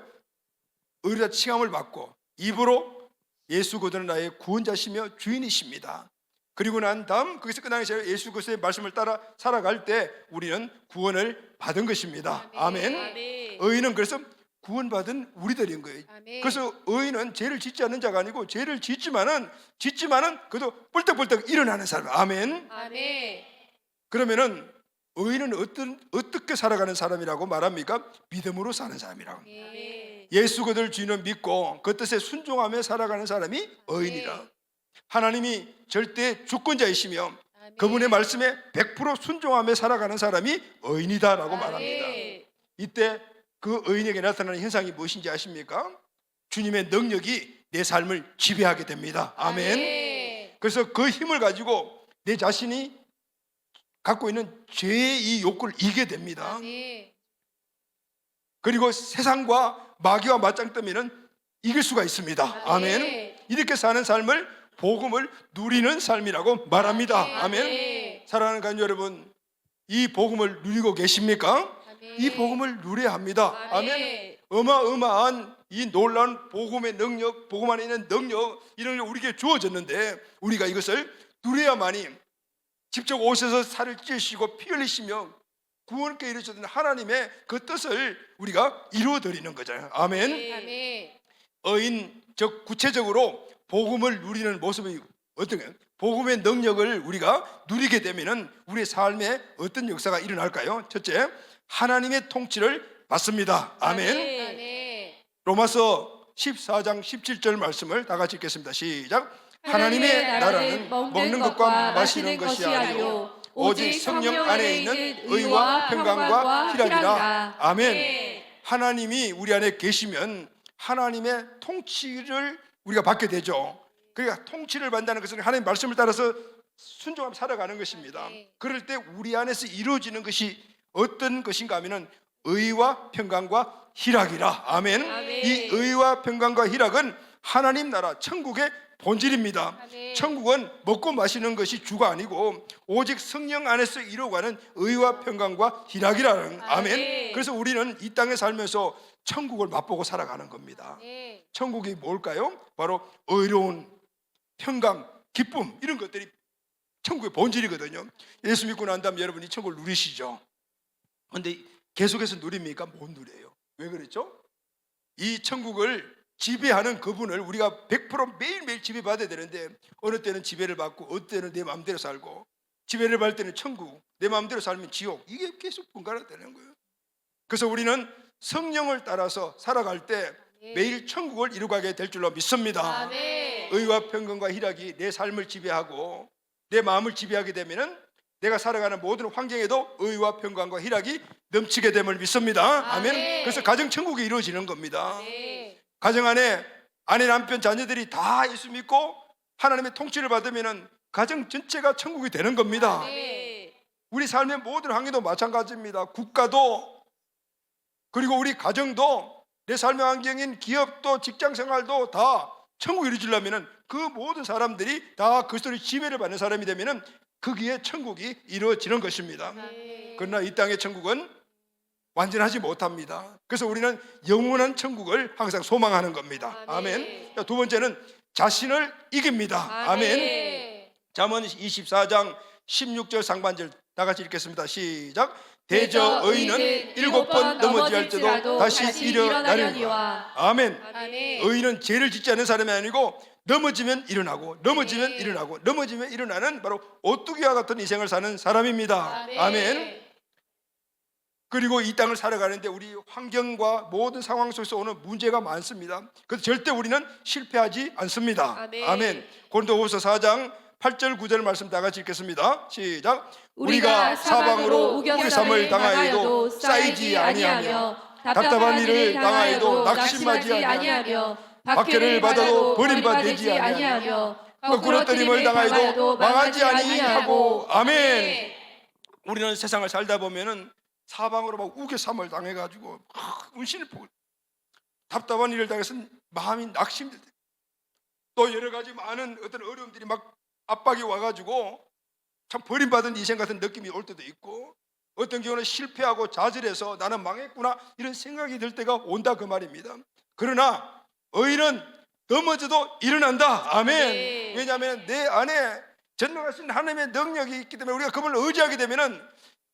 의리다 칭함을 받고 입으로 예수 그리스도는 나의 구원자시며 주인이십니다. 그리고 난 다음 거기서 끝나는 것이 아니라 예수 그리스도의 말씀을 따라 살아갈 때 우리는 구원을 받은 것입니다. 아멘. 의인은 그래서 구원받은 우리들인 거예요. 그래서 의인은 죄를 짓지 않는 자가 아니고 죄를 짓지만은 그래도 뿔떡뿔떡 일어나는 사람. 아멘. 그러면은 의인은 어떻게 살아가는 사람이라고 말합니까? 믿음으로 사는 사람이라고. 예수 그들 주인을 믿고 그 뜻에 순종하며 살아가는 사람이 의인이라. 하나님이 절대 주권자이시며 그분의 말씀에 100% 순종하며 살아가는 사람이 의인이다라고 말합니다. 이때 그 의인에게 나타나는 현상이 무엇인지 아십니까? 주님의 능력이 내 삶을 지배하게 됩니다. 아멘. 그래서 그 힘을 가지고 내 자신이 갖고 있는 죄의 이 욕구를 이기게 됩니다. 그리고 세상과 마귀와 맞짱 뜨면은 이길 수가 있습니다. 아멘. 이렇게 사는 삶을 복음을 누리는 삶이라고 말합니다. 아멘. 사랑하는 가족 여러분, 이 복음을 누리고 계십니까? 이 복음을 누려야 합니다. 아멘. 어마어마한 이 놀라운 복음의 능력, 복음 안에 있는 능력, 이런 게 우리에게 주어졌는데 우리가 이것을 누려야만이 직접 오셔서 살을 찌시고 피 흘리시며 구원께 이르셨던 하나님의 그 뜻을 우리가 이루어드리는 거잖아요. 아멘. 의인, 즉 구체적으로 복음을 누리는 모습이 어떤 거예요? 복음의 능력을 우리가 누리게 되면은 우리의 삶에 어떤 역사가 일어날까요? 첫째, 하나님의 통치를 받습니다. 아멘. 로마서 14장 17절 말씀을 다 같이 읽겠습니다. 시작. 하나님의 나라는 먹는 것과 마시는 것이 아니요 오직 성령 안에 있는 의와 평강과 희락이라. 아멘. 하나님이 우리 안에 계시면 하나님의 통치를 우리가 받게 되죠. 그러니까 통치를 받는다는 것은 하나님의 말씀을 따라서 순종하며 살아가는 것입니다. 그럴 때 우리 안에서 이루어지는 것이 어떤 것인가 하면은 의와 평강과 희락이라. 아멘. 이 의와 평강과 희락은 하나님 나라 천국의 본질입니다. 천국은 먹고 마시는 것이 주가 아니고 오직 성령 안에서 이루어가는 의와 평강과 희락이라는. 아멘. 그래서 우리는 이 땅에 살면서 천국을 맛보고 살아가는 겁니다. 천국이 뭘까요? 바로 의로운 평강, 기쁨, 이런 것들이 천국의 본질이거든요. 예수 믿고 난 다음에 여러분이 천국을 누리시죠. 그런데 계속해서 누립니까? 못 누려요. 왜 그랬죠? 이 천국을 지배하는 그분을 우리가 100% 매일매일 지배받아야 되는데 어느 때는 지배를 받고 어느 때는 내 마음대로 살고, 지배를 받을 때는 천국, 내 마음대로 살면 지옥, 이게 계속 번갈아 되는 거예요. 그래서 우리는 성령을 따라서 살아갈 때 매일 천국을 이루어가게 될 줄로 믿습니다. 의와 평강과 희락이 내 삶을 지배하고 내 마음을 지배하게 되면은 내가 살아가는 모든 환경에도 의와 평강과 희락이 넘치게 됨을 믿습니다. 아멘. 그래서 가정 천국이 이루어지는 겁니다. 가정 안에 아내, 남편, 자녀들이 다 예수 믿고 하나님의 통치를 받으면은 가정 전체가 천국이 되는 겁니다. 우리 삶의 모든 환경도 마찬가지입니다. 국가도, 그리고 우리 가정도, 내 삶의 환경인 기업도, 직장 생활도 다 천국이 이루어지려면은 그 모든 사람들이 다 그리스도의 지배를 받는 사람이 되면은 거기에 천국이 이루어지는 것입니다. 그러나 이 땅의 천국은 완전하지 못합니다. 그래서 우리는 영원한 천국을 항상 소망하는 겁니다. 아멘. 두 번째는 자신을 이깁니다. 아멘. 잠언 24장 16절 상반절 다 같이 읽겠습니다. 시작. 대저 의인은 7번 넘어질지라도 다시 일어나려니와. 아멘. 아멘. 의인은 죄를 짓지 않는 사람이 아니고 넘어지면 일어나고 넘어지면 일어나고 넘어지면 일어나는 바로 오뚜기와 같은 인생을 사는 사람입니다. 아멘. 그리고 이 땅을 살아가는데 우리 환경과 모든 상황 속에서 오는 문제가 많습니다. 그래서 절대 우리는 실패하지 않습니다. 아멘. 고린도후서 4장 8절 9절 말씀 다 같이 읽겠습니다. 시작. 우리가 사방으로 우겨쌈을 당하여도 쌓이지 아니하며 답답한 일을 당하여도 낙심하지 아니하며 박해를 받아도 버림받지 아니하며 거꾸로 뜨림을 당하여도 망하지 아니하고. 아멘. 우리는 세상을 살다 보면은 사방으로 막 우겨쌈을 당해가지고 운신을 보고 답답한 일을 당해서 마음이 낙심될 때, 또 여러 가지 많은 어떤 어려움들이 막 압박이 와가지고 참 버림받은 인생 같은 느낌이 올 때도 있고, 어떤 경우는 실패하고 좌절해서 나는 망했구나 이런 생각이 들 때가 온다 그 말입니다. 그러나 의인은 넘어져도 일어난다. 아멘. 왜냐하면 내 안에 전능하신 하나님의 능력이 있기 때문에 우리가 그분을 의지하게 되면은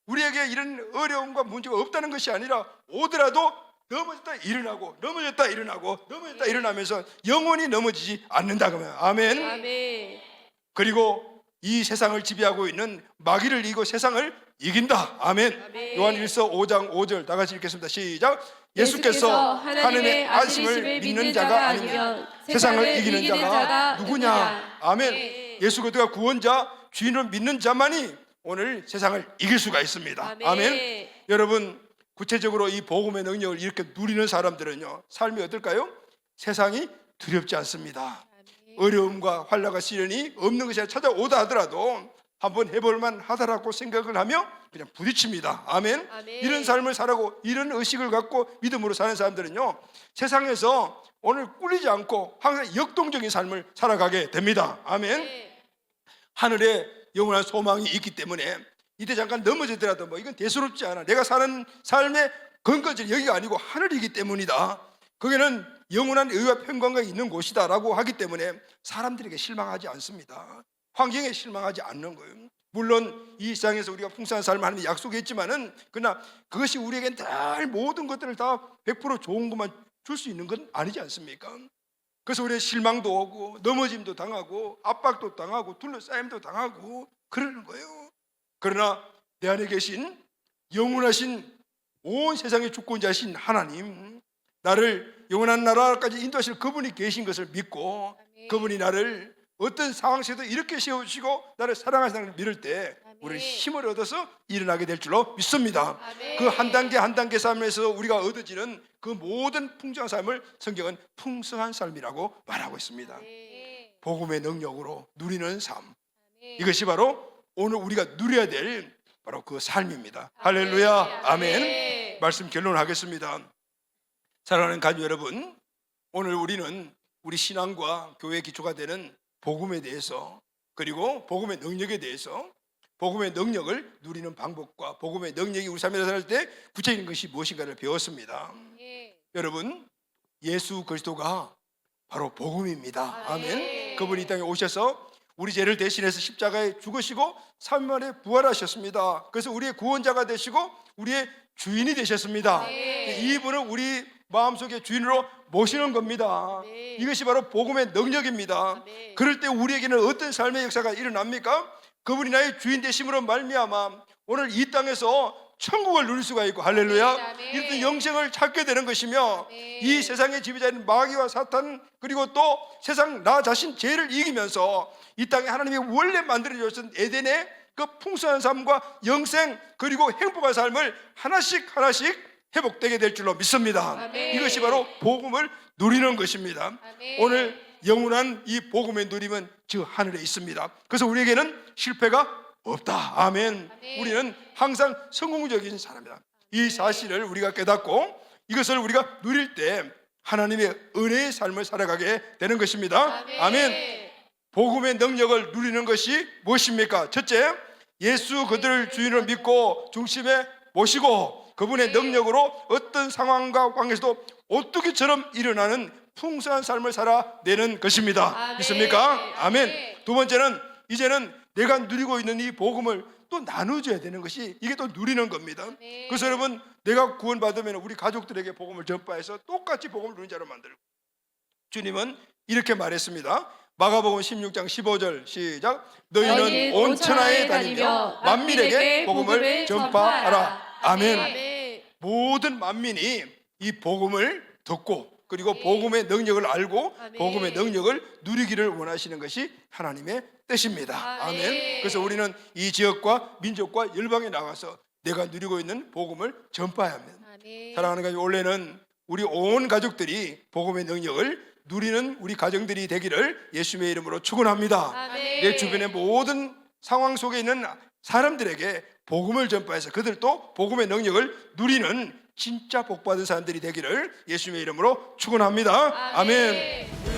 우리에게 이런 어려움과 문제가 없다는 것이 아니라 오더라도 넘어졌다 일어나고 넘어졌다 일어나고 넘어졌다 일어나면서 영원히 넘어지지 않는다 그러면. 아멘. 아멘. 그리고 이 세상을 지배하고 있는 마귀를 이기고 세상을 이긴다. 아멘. 아멘. 요한일서 5장 5절 다 같이 읽겠습니다. 시작. 예수께서 하나님의 안심을 믿는 자가 아니면 세상을 이기는 자가 누구냐. 아멘. 예수 그리스도가 구원자 주인을 믿는 자만이 오늘 세상을 이길 수가 있습니다. 아멘. 여러분, 구체적으로 이 복음의 능력을 이렇게 누리는 사람들은요, 삶이 어떨까요? 세상이 두렵지 않습니다. 어려움과 환난과 시련이 없는 것이 아니라 찾아오다 하더라도 한번 해볼만 하다라고 생각을 하며 그냥 부딪힙니다. 아멘. 이런 삶을 살아고 이런 의식을 갖고 믿음으로 사는 사람들은요, 세상에서 오늘 꿀리지 않고 항상 역동적인 삶을 살아가게 됩니다. 아멘. 하늘에 영원한 소망이 있기 때문에 이때 잠깐 넘어지더라도 뭐 이건 대수롭지 않아. 내가 사는 삶의 근거지 여기가 아니고 하늘이기 때문이다. 거기는 영원한 의와 평강이 있는 곳이다라고 하기 때문에 사람들에게 실망하지 않습니다. 환경에 실망하지 않는 거예요. 물론 이 세상에서 우리가 풍성한 삶을 하나님이 약속했지만은 그러나 그것이 우리에게 늘 모든 것들을 다 100% 좋은 것만 줄 수 있는 건 아니지 않습니까? 그래서 우리의 실망도 오고 넘어짐도 당하고 압박도 당하고 둘러싸임도 당하고 그러는 거예요. 그러나 내 안에 계신 영원하신 온 세상의 주권자신 하나님, 나를 영원한 나라까지 인도하실 그분이 계신 것을 믿고 그분이 나를 어떤 상황 속에도 이렇게 세우시고 나를 사랑하시는 믿을 때 우리는 힘을 얻어서 일어나게 될 줄로 믿습니다. 그 한 단계 한 단계 삶에서 우리가 얻어지는 그 모든 풍성한 삶을 성경은 풍성한 삶이라고 말하고 있습니다. 복음의 능력으로 누리는 삶, 이것이 바로 오늘 우리가 누려야 될 바로 그 삶입니다. 할렐루야. 아멘. 말씀 결론하겠습니다. 사랑하는 가족 여러분, 오늘 우리는 우리 신앙과 교회의 기초가 되는 복음에 대해서, 그리고 복음의 능력에 대해서, 복음의 능력을 누리는 방법과 복음의 능력이 우리 삶에 나타날 때 구체적인 것이 무엇인가를 배웠습니다. 여러분, 예수 그리스도가 바로 복음입니다. 아멘. 그분이 이 땅에 오셔서 우리 죄를 대신해서 십자가에 죽으시고 3일 만에 부활하셨습니다. 그래서 우리의 구원자가 되시고 우리의 주인이 되셨습니다. 이분을 우리 마음속에 주인으로 모시는 겁니다. 이것이 바로 복음의 능력입니다. 그럴 때 우리에게는 어떤 삶의 역사가 일어납니까? 그분이 나의 주인 되심으로 말미암아 오늘 이 땅에서 천국을 누릴 수가 있고, 할렐루야, 이런 영생을 찾게 되는 것이며, 이 세상의 지배자인 마귀와 사탄, 그리고 또 세상 나 자신 죄를 이기면서 이 땅에 하나님이 원래 만들어 주신 에덴의 그 풍성한 삶과 영생 그리고 행복한 삶을 하나씩 하나씩 회복되게 될 줄로 믿습니다. 이것이 바로 복음을 누리는 것입니다. 오늘 영원한 이 복음의 누림은 저 하늘에 있습니다. 그래서 우리에게는 실패가 없다. 아멘. 우리는 항상 성공적인 사람이다. 이 사실을 우리가 깨닫고 이것을 우리가 누릴 때 하나님의 은혜의 삶을 살아가게 되는 것입니다. 아멘. 복음의 능력을 누리는 것이 무엇입니까? 첫째, 예수 그들을 주인으로 믿고 중심에 모시고 그분의 능력으로 어떤 상황과 관계에서도 오뚜기처럼 일어나는 풍성한 삶을 살아내는 것입니다. 믿습니까? 아멘. 두 번째는 이제는 내가 누리고 있는 이 복음을 또 나눠줘야 되는 것이 이게 또 누리는 겁니다. 네. 그래서 여러분, 내가 구원받으면 우리 가족들에게 복음을 전파해서 똑같이 복음을 누리는 자로 만들고, 주님은 이렇게 말했습니다. 마가복음 16장 15절 시작. 너희는 온 천하에 다니며 만민에게 복음을 전파하라. 아멘. 아멘. 모든 만민이 이 복음을 듣고 그리고 복음의 능력을 알고 아멘. 복음의 능력을 누리기를 원하시는 것이 하나님의 뜻입니다. 아멘. 아멘. 그래서 우리는 이 지역과 민족과 열방에 나가서 내가 누리고 있는 복음을 전파해야 합니다. 아멘. 사랑하는 가족, 원래는 우리 온 가족들이 복음의 능력을 누리는 우리 가정들이 되기를 예수님의 이름으로 축원합니다. 아멘. 내 주변의 모든 상황 속에 있는 사람들에게 복음을 전파해서 그들도 복음의 능력을 누리는 진짜 복받은 사람들이 되기를 예수님의 이름으로 축원합니다. 아멘.